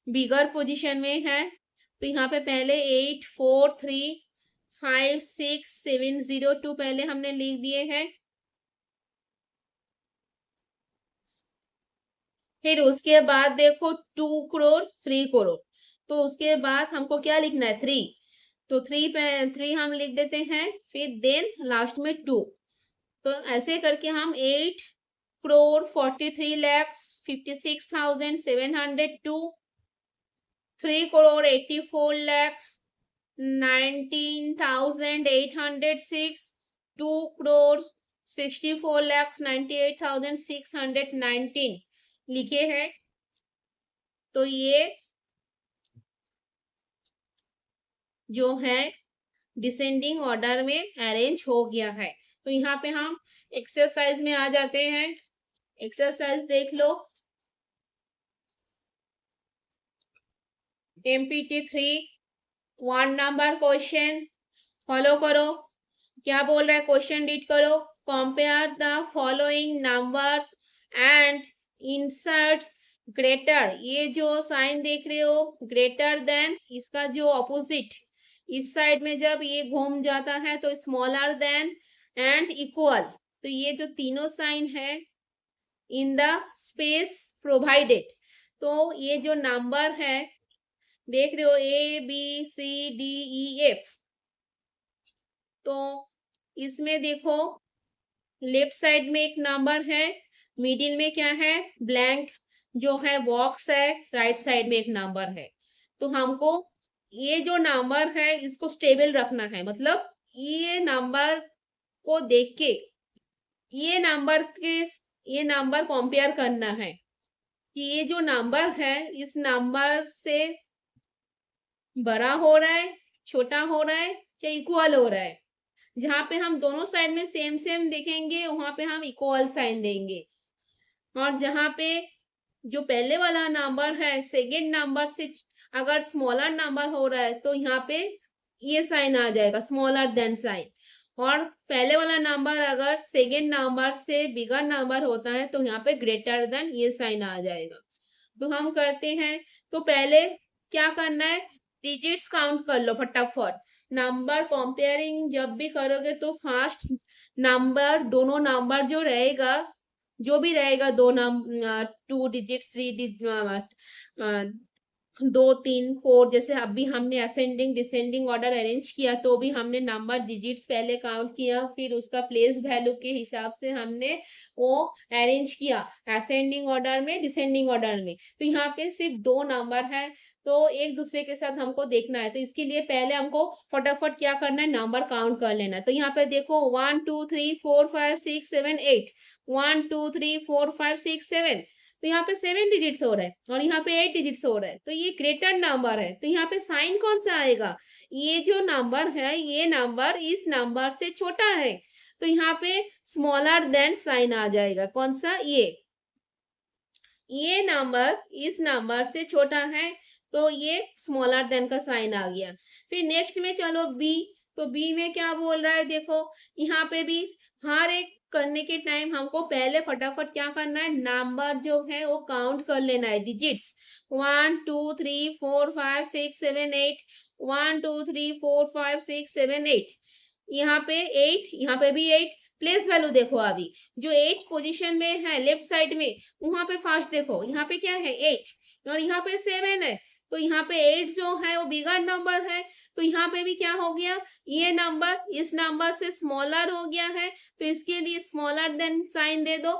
बिगर पोजीशन में है। तो यहाँ पे पहले 8435670 पहले हमने लिख दिए हैं। फिर उसके बाद देखो 2 करोड़ 3 करोड़, तो उसके बाद हमको क्या लिखना है 3, तो 3 पे 3 हम लिख देते हैं, फिर देन लास्ट में 2। तो ऐसे करके हम 8 करोड़ 43,56,702, 3 करोड़ 84,19,806, 2 करोड़ 64,98,619 लिखे हैं। तो ये जो है डिसेंडिंग ऑर्डर में अरेंज हो गया है। तो यहाँ पे हम एक्सरसाइज में आ जाते हैं। एक्सरसाइज देख लो। MPT3 1 नंबर क्वेश्चन फॉलो करो। क्या बोल रहा है क्वेश्चन रीड करो। Compare the following numbers and insert greater. ये जो साइन देख रहे हो ग्रेटर देन, इसका जो ऑपोजिट इस साइड में जब ये घूम जाता है तो स्मॉलर देन एंड इक्वल। तो ये जो तीनों साइन है इन द स्पेस प्रोवाइडेड, तो ये जो नंबर है देख रहे हो ABCDEF, तो इसमें देखो लेफ्ट साइड में एक नंबर है, मिडिल में क्या है ब्लैंक जो है बॉक्स है, राइट साइड में एक नंबर है। तो हमको ये जो नंबर है इसको स्टेबल रखना है, मतलब ये नंबर को देख के ये नंबर कंपेयर करना है कि ये जो नंबर है इस नंबर से बड़ा हो रहा है, छोटा हो रहा है या इक्वल हो रहा है। जहां पे हम दोनों साइड में सेम सेम देखेंगे वहां पे हम इक्वल साइन देंगे, और जहां पे जो पहले वाला नंबर है सेकेंड नंबर से अगर स्मॉलर नंबर हो रहा है तो यहाँ पे ये साइन आ जाएगा स्मॉलर देन साइन, और पहले वाला नंबर अगर सेकेंड नंबर से बिगर नंबर होता है तो यहाँ पे ग्रेटर देन ये साइन आ जाएगा। तो हम करते हैं, तो पहले क्या करना है डिजिट्स काउंट कर लो फटाफट। नंबर कंपेयरिंग जब भी करोगे तो फर्स्ट नंबर दोनों नंबर जो रहेगा, जो भी रहेगा 2 डिजिट्स 3 2 3 4, जैसे अभी हमने असेंडिंग डिसेंडिंग ऑर्डर अरेंज किया तो भी हमने नंबर डिजिट्स पहले काउंट किया, फिर उसका प्लेस वैल्यू के हिसाब से हमने वो अरेंज किया असेंडिंग ऑर्डर में डिसेंडिंग ऑर्डर में। तो यहाँ पे सिर्फ 2 नंबर है तो एक दूसरे के साथ हमको देखना है, तो इसके लिए पहले हमको फटाफट क्या करना है नंबर काउंट कर लेना है। तो यहाँ पे देखो 1 2 3 4 5 6 7 8, 1 2 3 4 5 6 7, तो यहाँ पे 7 डिजिट्स हो रहा है और यहाँ पे 8 डिजिट्स हो रहा है, तो ये ग्रेटर नंबर है। तो यहाँ पे साइन कौन सा आएगा, ये जो नंबर है ये नंबर इस नंबर से छोटा है, तो यहाँ पे स्मॉलर देन साइन आ जाएगा। कौन सा, ये नंबर इस नंबर से छोटा है तो ये स्मॉलर देन का साइन आ गया। फिर नेक्स्ट में चलो बी, तो बी में क्या बोल रहा है देखो, यहाँ पे भी हर एक करने के टाइम हमको पहले फटाफट क्या करना है नंबर जो है वो काउंट कर लेना है डिजिट्स। 1 2 3 4 5 6 7 8, 1 2 3 4 5 6 7 8, यहाँ पे 8, यहाँ पे भी 8। प्लेस वैल्यू देखो अभी जो 8 पोजीशन में है लेफ्ट साइड में वहां पे फर्स्ट देखो यहाँ पे क्या है 8 और यहाँ पे 7 है, तो यहाँ पे 8 जो है वो बिगर नंबर है, तो यहाँ पे भी क्या हो गया ये नंबर इस नंबर से स्मॉलर हो गया है, तो इसके लिए स्मॉलर देन साइन दे दो।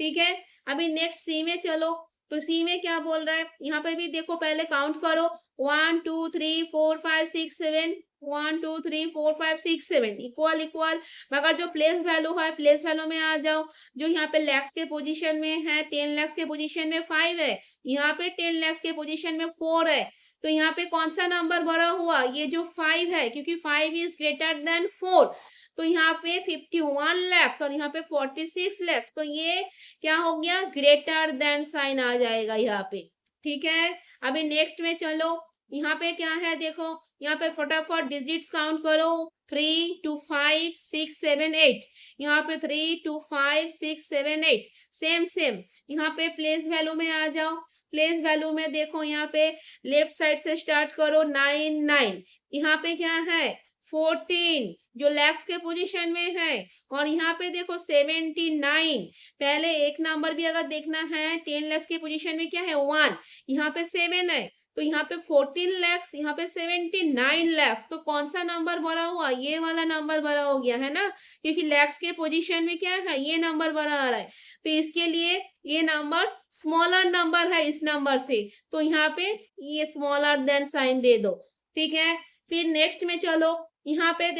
ठीक है, अभी नेक्स्ट सी में चलो, तो सी में क्या बोल रहा है यहाँ पे भी देखो पहले काउंट करो 1 2 3 4 5 6 7, 1 2 3 4 5 6 7 इक्वल इक्वल, मगर जो प्लेस वैल्यू है प्लेस वैल्यू में आ जाओ। जो यहाँ पे लैक्स के पोजीशन में है 10 लाख के पोजीशन में 5 है, यहाँ पे 10 लाख के पोजीशन में 4 है, तो यहाँ पे कौन सा नंबर बड़ा हुआ ये जो 5 है, क्योंकि 5 इज ग्रेटर देन 4, तो यहाँ पे 51 लाख और यहाँ पे 46 लाख, तो ये क्या हो गया ग्रेटर देन साइन आ जाएगा यहाँ पे। ठीक है, अभी नेक्स्ट में चलो, यहाँ पे क्या है देखो, यहाँ पे फटाफट डिजिट्स काउंट करो 3 2 5 6 7 8, यहाँ पे 3 2 5 6 7 8, सेम सेम यहाँ पे प्लेस वैल्यू में आ जाओ। प्लेस वैल्यू में देखो यहाँ पे लेफ्ट साइड से स्टार्ट करो 9 9, यहाँ पे क्या है 14 जो लैक्स के पोजीशन में है, और यहाँ पे देखो 79, पहले एक नंबर भी अगर देखना है 10 लैक्स के पोजीशन में क्या है 1, यहाँ पे 7 है, तो यहाँ पे 14 लैक्स यहाँ पे 79 लैक्स, तो कौन सा नंबर बड़ा हुआ ये वाला नंबर बड़ा हो गया है ना, क्योंकि लैक्स के पोजीशन में क्या है ये नंबर बड़ा आ रहा है, तो इसके लिए ये नंबर स्मॉलर नंबर है इस नंबर से, तो यहाँ पे ये स्मॉलर देन साइन दे दो। ठीक है, फिर नेक्स्ट में चलो, यहाँ पे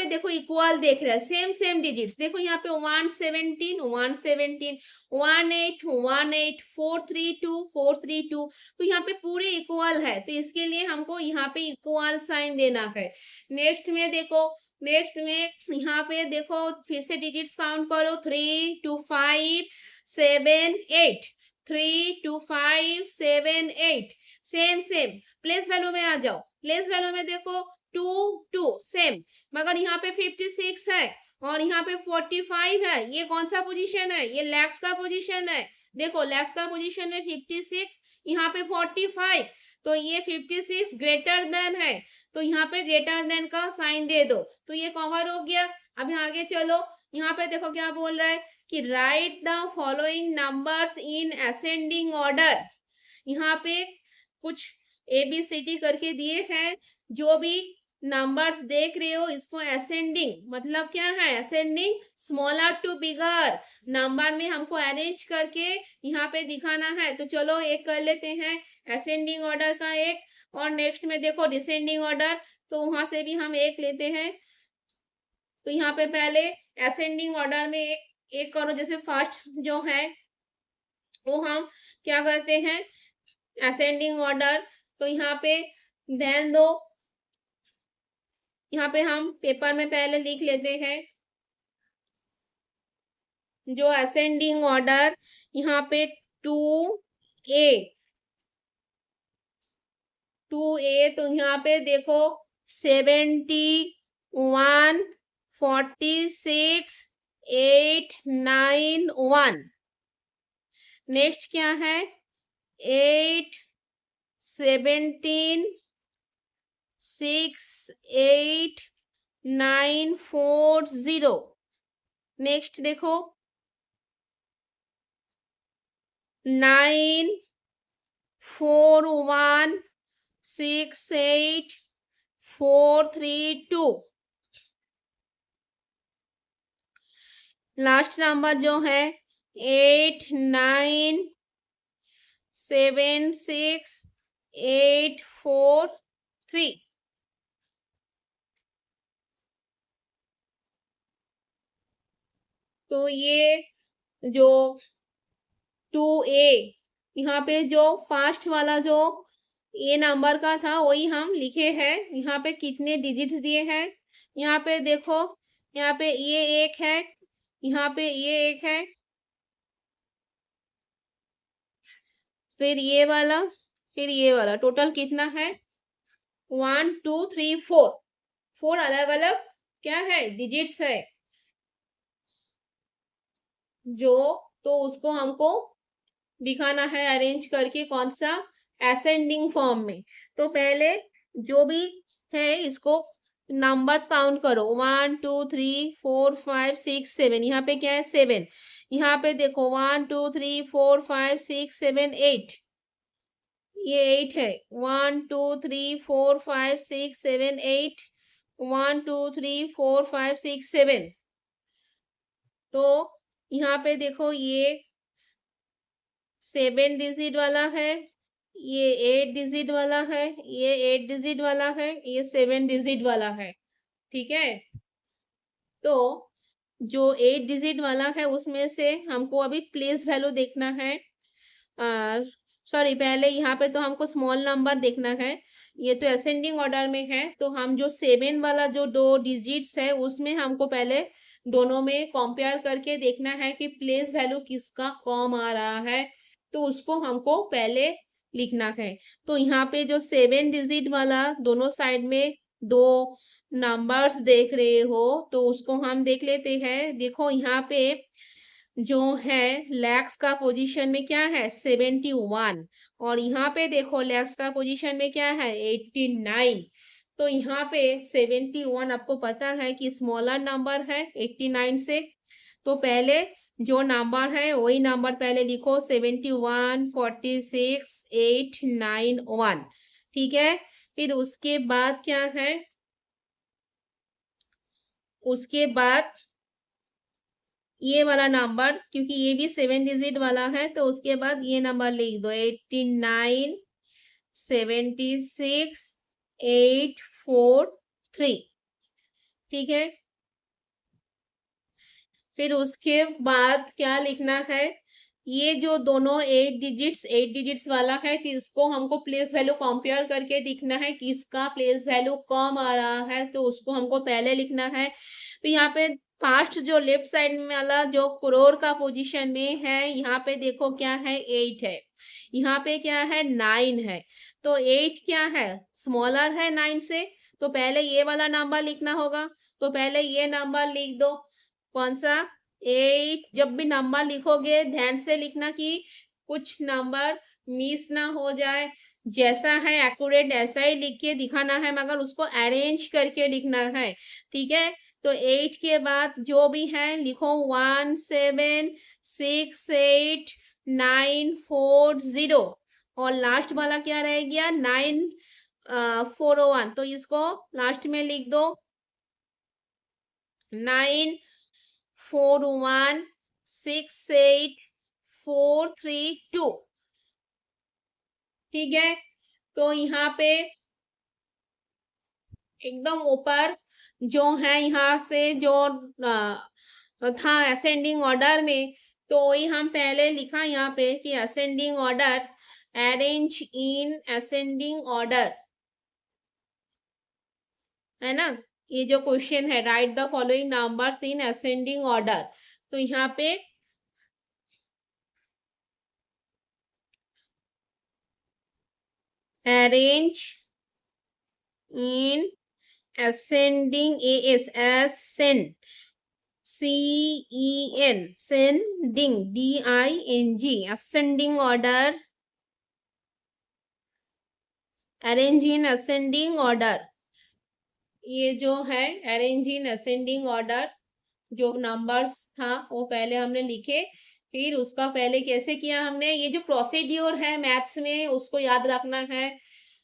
देखो इक्वल देख रहा है सेम सेम डिजिट्स, देखो यहाँ पे 117 117 18 18 432 432, तो यहाँ पे पूरे इक्वल है, तो इसके लिए हमको यहाँ पे इक्वल साइन देना है। नेक्स्ट में देखो, नेक्स्ट में यहाँ पे देखो फिर से डिजिट्स काउंट करो 3 2 5 7 8, 3 2 5 7 8 सेम सेम। प्लेस वैल्यू में आ जाओ, प्लेस वैल्यू में देखो 2 2 सेम, मगर यहाँ पे 56 है और यहाँ पे 45 है। ये कौन सा पोजीशन है? ये लैक्स का पोजीशन है। देखो लैक्स का पोजीशन में 56, यहाँ पे 45, तो ये 56 ग्रेटर देन है, तो यहाँ पे ग्रेटर देन का साइन दे दो, तो ये कवर हो गया। अभी आगे चलो, यहाँ पे देखो क्या बोल रहा है कि right the following numbers in ascending order. यहाँ पे कुछ ABCD करके दिए हैं, जो भी नंबर्स देख रहे हो इसको असेंडिंग मतलब क्या है? Ascending smaller to bigger number में हमको अरेंज करके यहाँ पे दिखाना है। तो चलो एक कर लेते हैं असेंडिंग ऑर्डर का एक, और नेक्स्ट में देखो डिसेंडिंग ऑर्डर, तो वहां से भी हम एक लेते हैं। तो यहाँ पे पहले असेंडिंग ऑर्डर में एक करो, जैसे फर्स्ट जो है वो हम क्या करते हैं असेंडिंग ऑर्डर, तो यहाँ पे ध्यान दो, यहाँ पे हम पेपर में पहले लिख लेते हैं जो असेंडिंग ऑर्डर, यहाँ पे 2A 2A, तो यहाँ पे देखो 71 46 8 9 1। नेक्स्ट क्या है 8 17 6 8 9 4 0। नेक्स्ट देखो 9 4 1 6 8 4 3 2। लास्ट नंबर जो है 8 9 7 6 8 4 3। तो ये जो 2A, यहाँ पे जो फर्स्ट वाला जो A नंबर का था वही हम लिखे हैं। यहाँ पे कितने डिजिट्स दिए हैं, यहाँ पे देखो, यहाँ पे ये एक है, यहाँ पे ये एक है, फिर ये वाला, फिर ये वाला, टोटल कितना है 1 2 3 4, 4 अलग अलग क्या है डिजिट्स है जो, तो उसको हमको दिखाना है अरेंज करके कौन सा असेंडिंग फॉर्म में। तो पहले जो भी है इसको नंबर्स काउंट करो 1 2 3 4 5 6 7, यहाँ पे क्या है 7, यहाँ पे देखो 1 2 3 4 5 6 7 8, ये 8 है 1 2 3 4 5 6 7 8, 1 2 3 4 5 6 7। तो यहाँ पे देखो ये 7 डिजिट वाला है, ये 8 डिजिट वाला है, ये 8 डिजिट वाला है, ये 7 डिजिट वाला है। ठीक है, तो जो 8 डिजिट वाला है उसमें से हमको अभी प्लेस वैल्यू देखना है। सॉरी, पहले यहाँ पे तो हमको स्मॉल नंबर देखना है, ये तो असेंडिंग ऑर्डर में है, तो हम जो 7 वाला जो 2 डिजिट्स है उसमें हमको पहले दोनों में कंपेयर करके देखना है कि प्लेस वैल्यू किसका कम आ रहा है, तो उसको हमको पहले लिखना है। तो यहाँ पे जो 7 डिजिट वाला दोनों साइड में 2 नंबर्स देख रहे हो, तो उसको हम देख लेते हैं। देखो यहाँ पे जो है लैक्स का पोजीशन में क्या है 71, और यहाँ पे देखो लैक्स का पोजीशन में क्या है 89। तो यहाँ पे 71 आपको पता है कि स्मॉलर नंबर है 89 से, तो पहले जो नंबर है वही नंबर पहले लिखो 71 46 8 9 1। ठीक है, फिर उसके बाद क्या है, उसके बाद ये वाला नंबर, क्योंकि ये भी 7 डिजिट वाला है, तो उसके बाद ये नंबर लिख दो 89 76 8 4 3। ठीक है, फिर उसके बाद क्या लिखना है, ये जो दोनों 8 डिजिट्स वाला है, तो इसको हमको प्लेस वैल्यू कंपेयर करके दिखना है कि इसका प्लेस वैल्यू कम आ रहा है, तो उसको हमको पहले लिखना है। तो यहाँ पे फास्ट जो लेफ्ट साइड में वाला जो करोड़ का पोजीशन में है, यहाँ पे देखो क्या है 8 है, यहाँ पे क्या है 9 है। तो 8 क्या है स्मॉलर है 9 से, तो पहले ये वाला नंबर लिखना होगा। तो पहले ये नंबर लिख दो, कौन सा 8। जब भी नंबर लिखोगे ध्यान से लिखना कि कुछ नंबर मिस ना हो जाए, जैसा है एक्यूरेट ऐसा ही लिख के दिखाना है, मगर उसको अरेंज करके लिखना है, ठीक है। तो 8 के बाद जो भी है लिखो 1 7 6 8 9 4 0, और लास्ट वाला क्या रह गया 9 4 1, तो इसको लास्ट में लिख दो 9 4 1 6 8 4 3 2, ठीक है। तो यहाँ पे एकदम ऊपर जो है यहाँ से जो था असेंडिंग ऑर्डर में, तो वही हम पहले लिखा यहाँ पे कि ascending order, arrange in ascending order, है ना। ये जो क्वेश्चन है right the following numbers in ascending order, तो यहाँ पे arrange in ascending ascend sending ding ascending order, arrange in ascending order। ये जो है arrange in ascending order जो नंबर्स था वो पहले हमने लिखे, फिर उसका पहले कैसे किया हमने, ये जो प्रोसीड्यूर है मैथ्स में उसको याद रखना है।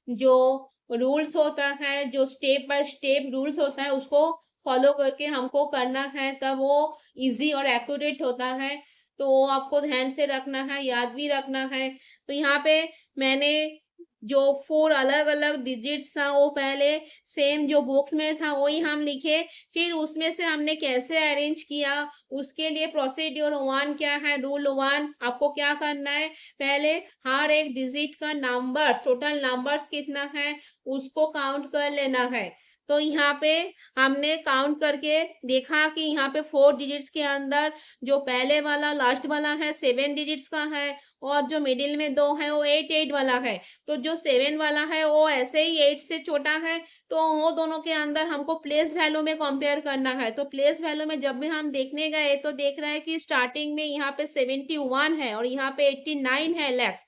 जो रूल्स होता है, जो स्टेप बाय स्टेप रूल्स होता है उसको फॉलो करके हमको करना है, तब वो इजी और एक्यूरेट होता है। तो वो आपको ध्यान से रखना है, याद भी रखना है। तो यहाँ पे मैंने जो 4 अलग अलग डिजिट्स था वो पहले सेम जो बॉक्स में था वही हम लिखे, फिर उसमें से हमने कैसे अरेंज किया उसके लिए प्रोसीड्यूर 1 क्या है, रूल 1 आपको क्या करना है, पहले हर एक डिजिट का नंबर टोटल नंबर्स कितना है उसको काउंट कर लेना है। तो यहाँ पे हमने काउंट करके देखा कि यहाँ पे 4 डिजिट्स के अंदर जो पहले वाला लास्ट वाला है 7 डिजिट्स का है, और जो मिडिल में 2 है वो 8 8 वाला है। तो जो 7 वाला है वो ऐसे ही 8 से छोटा है, तो वो दोनों के अंदर हमको प्लेस वैल्यू में कंपेयर करना है। तो प्लेस वैल्यू में जब भी हम देखने गए तो देख रहे हैं कि स्टार्टिंग में यहाँ पे 71 है और यहाँ पे 89 है लैक्स,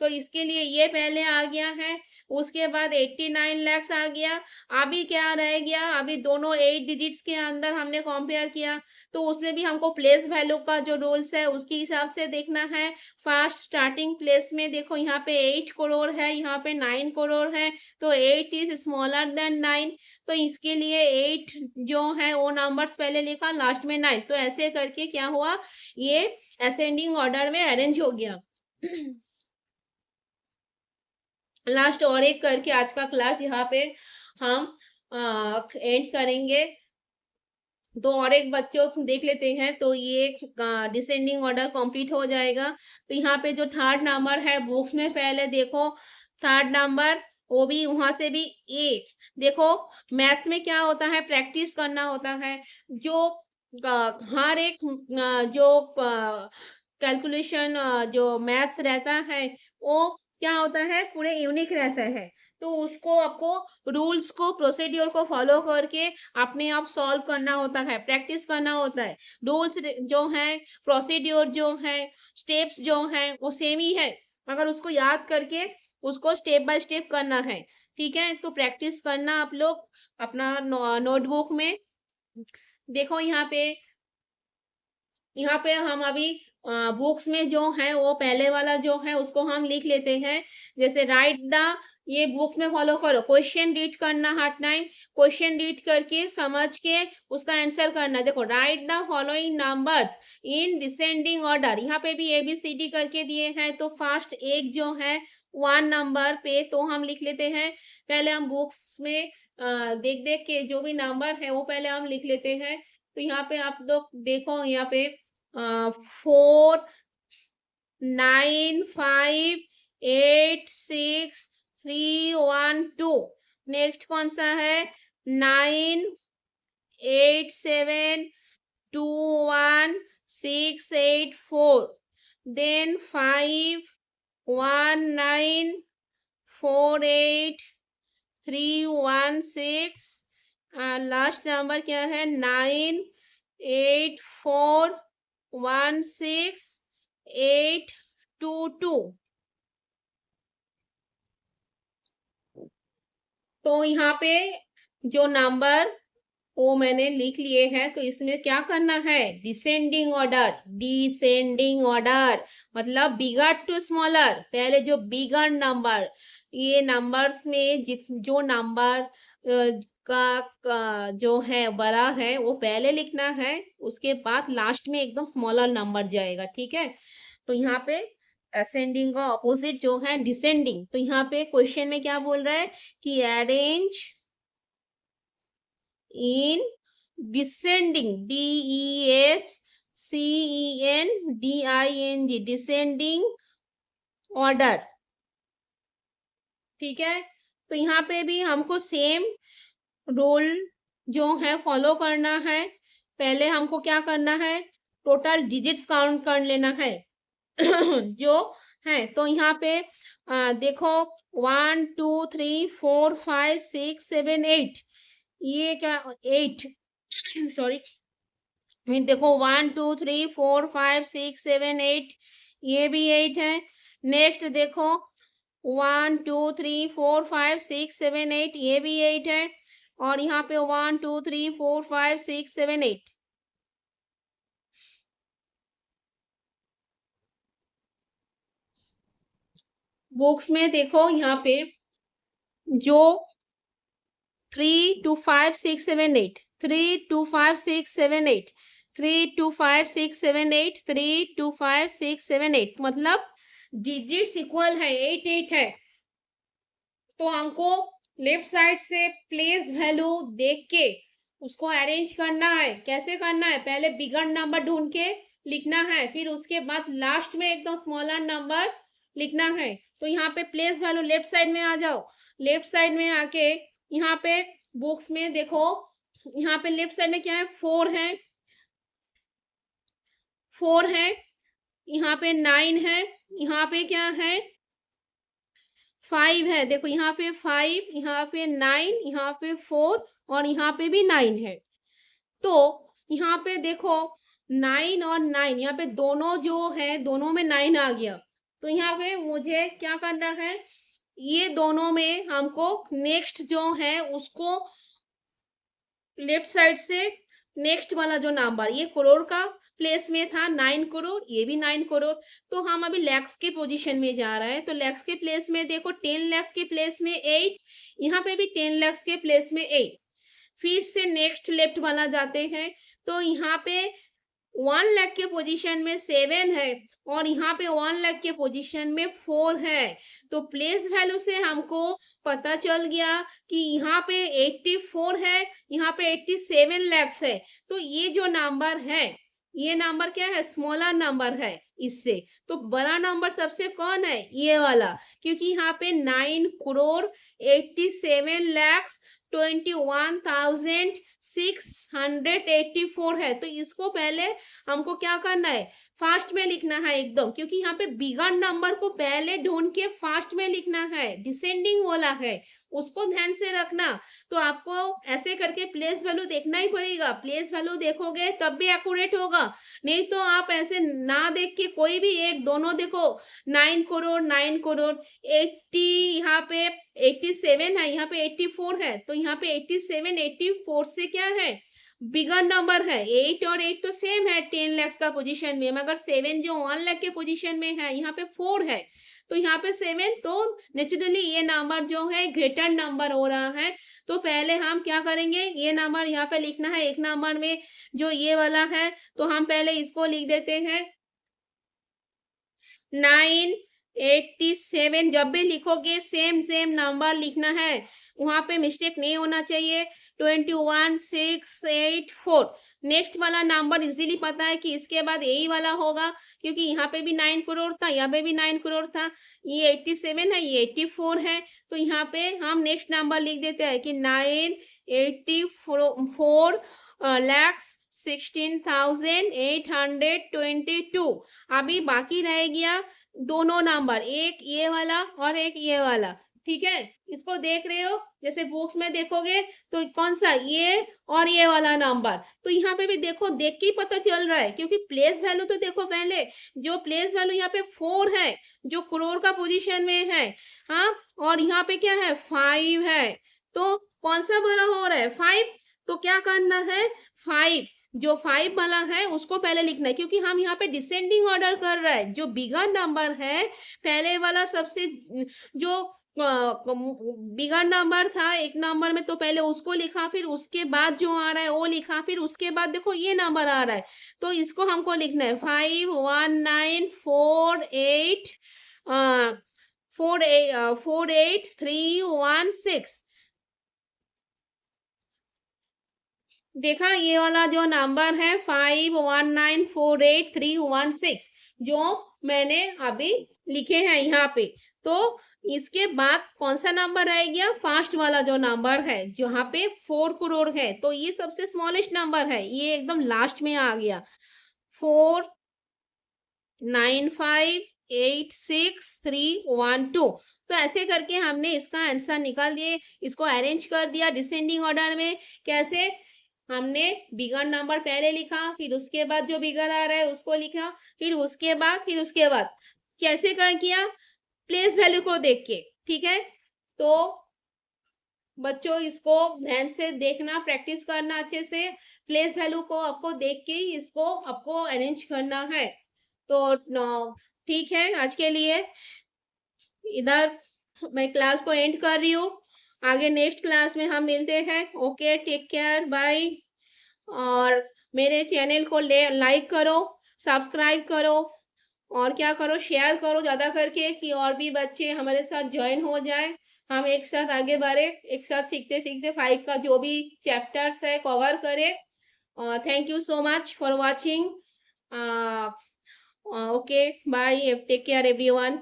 तो इसके लिए ये पहले आ गया है, उसके बाद 89 लैक्स आ गया। अभी क्या रह गया, अभी दोनों 8 डिजिट्स के अंदर हमने कंपेयर किया, तो उसमें भी हमको प्लेस वैल्यू का जो रूल्स है उसके हिसाब से देखना है। फर्स्ट स्टार्टिंग प्लेस में देखो यहाँ पे 8 करोड़ है, यहाँ पे 9 करोड़ है, तो 8 इज स्मॉलर देन 9, तो इसके लिए 8 जो है वो नंबर्स पहले लिखा, लास्ट में 9, तो ऐसे करके क्या हुआ ये असेंडिंग ऑर्डर में अरेंज हो गया। लास्ट और एक करके आज का क्लास यहाँ पे हम एंड करेंगे। तो और एक बच्चों देख लेते हैं, तो ये डिसेंडिंग ऑर्डर कंप्लीट हो जाएगा। तो यहाँ पे जो थर्ड नंबर है बुक्स में पहले देखो, थर्ड नंबर वो भी वहां से भी ए। देखो मैथ्स में क्या होता है, प्रैक्टिस करना होता है। जो हर एक जो कैलकुलेशन जो मैथ्स रहता है वो क्या होता है पूरे यूनिक रहता है, तो उसको आपको रूल्स को प्रोसीड्योर को फॉलो करके अपने आप सॉल्व करना होता है, प्रैक्टिस करना होता है। रूल्स जो है प्रोसीड्योर जो है स्टेप्स जो है वो सेम ही है, मगर उसको याद करके उसको स्टेप बाय स्टेप करना है, ठीक है। तो प्रैक्टिस करना आप लोग अपना नोटबुक में। देखो यहाँ पे हम अभी बुक्स में जो है वो पहले वाला जो है उसको हम लिख लेते हैं। जैसे राइट द, ये बुक्स में फॉलो करो, क्वेश्चन रीड करना हर टाइम, क्वेश्चन रीड करके समझ के उसका आंसर करना। देखो right the following numbers in descending order, यहाँ पे भी ABCD करके दिए हैं, तो फर्स्ट एक जो है 1 नंबर पे तो हम लिख लेते हैं। पहले हम बुक्स में देख देख के जो भी नंबर है वो पहले हम लिख लेते हैं। तो यहाँ पे आप लोग देखो, यहाँ पे 4 9 5 8 6 3 1 2, नेक्स्ट कौन सा है 9 8 7 21,684, then 51948,316, लास्ट नंबर क्या है 98416,822। तो यहाँ पे जो नंबर वो मैंने लिख लिए हैं, तो इसमें क्या करना है, डिसेंडिंग ऑर्डर, डिसेंडिंग ऑर्डर मतलब बिगर टू स्मॉलर। पहले जो बिगर नंबर, ये नंबर्स में जो नंबर का जो है बड़ा है वो पहले लिखना है, उसके बाद लास्ट में एकदम स्मॉलर नंबर जाएगा, ठीक है। तो यहाँ पे असेंडिंग का ऑपोजिट जो है डिसेंडिंग। तो यहाँ पे क्वेश्चन में क्या बोल रहा है कि arrange in descending, DESCENDING, descending order, ठीक है। तो यहाँ पे भी हमको सेम रूल जो है फॉलो करना है। पहले हमको क्या करना है, टोटल डिजिट्स काउंट कर लेना है जो है। तो यहाँ पे देखो 1 2 3 4 5 6 7 8, ये क्या 8 सॉरी, देखो 1 2 3 4 5 6 7 8, ये भी 8 है। नेक्स्ट देखो 1 2 3 4 5 6 7 8, ये भी 8 है। और यहाँ पे 1 2 3 4 5 6 7 8, बुक्स में देखो यहाँ पे जो 3 2 5 6 7 8, 3 2 5 6 7 8, 3 2 5 6 7 8, 3 2 5 6 7 8, मतलब डिजिट्स इक्वल है, 8 8 है। तो हमको लेफ्ट साइड से प्लेस वैल्यू देख के उसको अरेंज करना है। कैसे करना है, पहले बिगर नंबर ढूंढ के लिखना है, फिर उसके बाद लास्ट में एकदम स्मॉलर नंबर लिखना है। तो यहाँ पे प्लेस वैल्यू लेफ्ट साइड में आ जाओ। लेफ्ट साइड में आके यहाँ पे बुक्स में देखो, यहाँ पे लेफ्ट साइड में क्या है, 4 है, 4 है, यहाँ पे 9 है, यहाँ पे क्या है 5 है। देखो यहाँ पे 5, यहाँ पे 9, यहाँ पे 4 और यहाँ पे भी 9 है। तो यहाँ पे देखो 9 और 9, यहाँ पे दोनों जो है दोनों में 9 आ गया। तो यहाँ पे मुझे क्या करना है, ये दोनों में हमको नेक्स्ट जो है उसको लेफ्ट साइड से नेक्स्ट वाला जो नंबर, ये करोड़ का प्लेस में था 9 करोड़, ये भी 9 करोड़। तो हम अभी लैक्स के पोजीशन में जा रहे हैं। तो लैक्स के प्लेस में देखो 10 लैक्स के प्लेस में 8, यहाँ पे भी 10 लैक्स के प्लेस में 8। फिर से नेक्स्ट लेफ्ट वाला जाते हैं। तो यहाँ पे 1 लाख के पोजीशन में 7 है और यहाँ पे 1 लाख के पोजीशन में 4 है। तो प्लेस वैल्यू से हमको पता चल गया कि यहाँ पे 84 है, यहाँ पे 87 लैक्स है। तो ये जो नंबर है, ये नंबर क्या है, स्मॉलर नंबर है इससे। तो बड़ा नंबर सबसे कौन है, ये वाला, क्योंकि यहाँ पे 9 करोड़ 87 लैक्स 21,684 है। तो इसको पहले हमको क्या करना है, फास्ट में लिखना है एकदम, क्योंकि यहाँ पे बिगर नंबर को पहले ढूंढ के फास्ट में लिखना है। डिसेंडिंग वाला है, उसको ध्यान से रखना। तो आपको ऐसे करके प्लेस वैल्यू देखना ही पड़ेगा। प्लेस वैल्यू देखोगे तब भी एक्यूरेट होगा, नहीं तो आप ऐसे ना देख के कोई भी एक दोनों देखो 9 करोड़ 9 करोड़ 80, यहाँ पे 87 है, यहाँ पे 84 है। तो यहाँ पे 87 84 से क्या है, बिगर नंबर है। 8 और 8 तो सेम है 10 लाख का पोजीशन में, मगर 7 जो 1 लाख के पोजीशन में है, यहाँ पे 4 है। तो यहाँ पे 7, तो नेचुरली ये नंबर जो है ग्रेटर नंबर हो रहा है। तो पहले हम क्या करेंगे, ये नंबर यहाँ पे लिखना है। एक नंबर में जो ये वाला है, तो हम पहले इसको लिख देते हैं 987। जब भी लिखोगे सेम सेम नंबर लिखना है, वहां पे मिस्टेक नहीं होना चाहिए। 21,684 नेक्स्ट वाला नंबर इजीली पता है कि इसके बाद यही वाला होगा, क्योंकि यहाँ पे भी 9 करोड़ था, यहाँ पे भी 9 करोड़ था। ये 87 है, ये 84 है। तो यहाँ पे हम नेक्स्ट नंबर लिख देते हैं कि 984 लैक्स 16,822। अभी बाकी रह गया दोनों नंबर, एक ये वाला और एक ये वाला। ठीक है, इसको देख रहे हो, जैसे बुक्स में देखोगे तो कौन सा, ये और ये वाला नंबर। तो यहाँ पे भी देखो, देख के ही पता चल रहा है, क्योंकि प्लेस वैल्यू तो देखो पहले, जो प्लेस वैल्यू यहाँ पे 4 है, जो करोड़ का पोजीशन में है। हाँ, और यहाँ पे क्या है, 5 है। तो कौन सा बड़ा हो रहा है, 5। तो क्या करना है, 5, जो 5 वाला है उसको पहले लिखना है, क्योंकि हम यहाँ पे डिसेंडिंग ऑर्डर कर रहे हैं। जो बिगर नंबर है, पहले वाला सबसे, जो बिगर नंबर था एक नंबर में, तो पहले उसको लिखा, फिर उसके बाद जो आ रहा है वो लिखा, फिर उसके बाद देखो ये नंबर आ रहा है, तो इसको हमको लिखना है 5194848316। देखा, ये वाला जो नंबर है 51948316, जो मैंने अभी लिखे हैं यहाँ पे। तो इसके बाद कौन सा नंबर रह गया, फर्स्ट वाला जो नंबर है जहाँ पे 4 करोड़ है, तो ये सबसे स्मॉलेस्ट नंबर है, ये एकदम लास्ट में आ गया, 49586 तो ऐसे करके हमने इसका आंसर निकाल दिए, इसको अरेंज कर दिया डिसेंडिंग ऑर्डर में। कैसे, हमने बिगर नंबर पहले लिखा, फिर उसके बाद जो बिगर आ रहा है उसको लिखा, फिर उसके बाद कैसे कर किया, प्लेस वैल्यू को देख के। ठीक है, तो बच्चों इसको ध्यान से देखना, प्रैक्टिस करना अच्छे से, प्लेस वैल्यू को आपको देख के ही इसको आपको अरेंज करना है। तो ठीक है, आज के लिए इधर मैं क्लास को एंड कर रही हूँ, आगे नेक्स्ट क्लास में हम मिलते हैं। Okay, take care, bye. और मेरे चैनल को लाइक करो, सब्सक्राइब करो, और क्या करो, शेयर करो ज़्यादा करके, कि और भी बच्चे हमारे साथ ज्वाइन हो जाए, हम एक साथ आगे बढ़े, एक साथ सीखते सीखते 5 का जो भी चैप्टर्स है कवर करें। Thank you so much for watching. Okay, bye, take care everyone.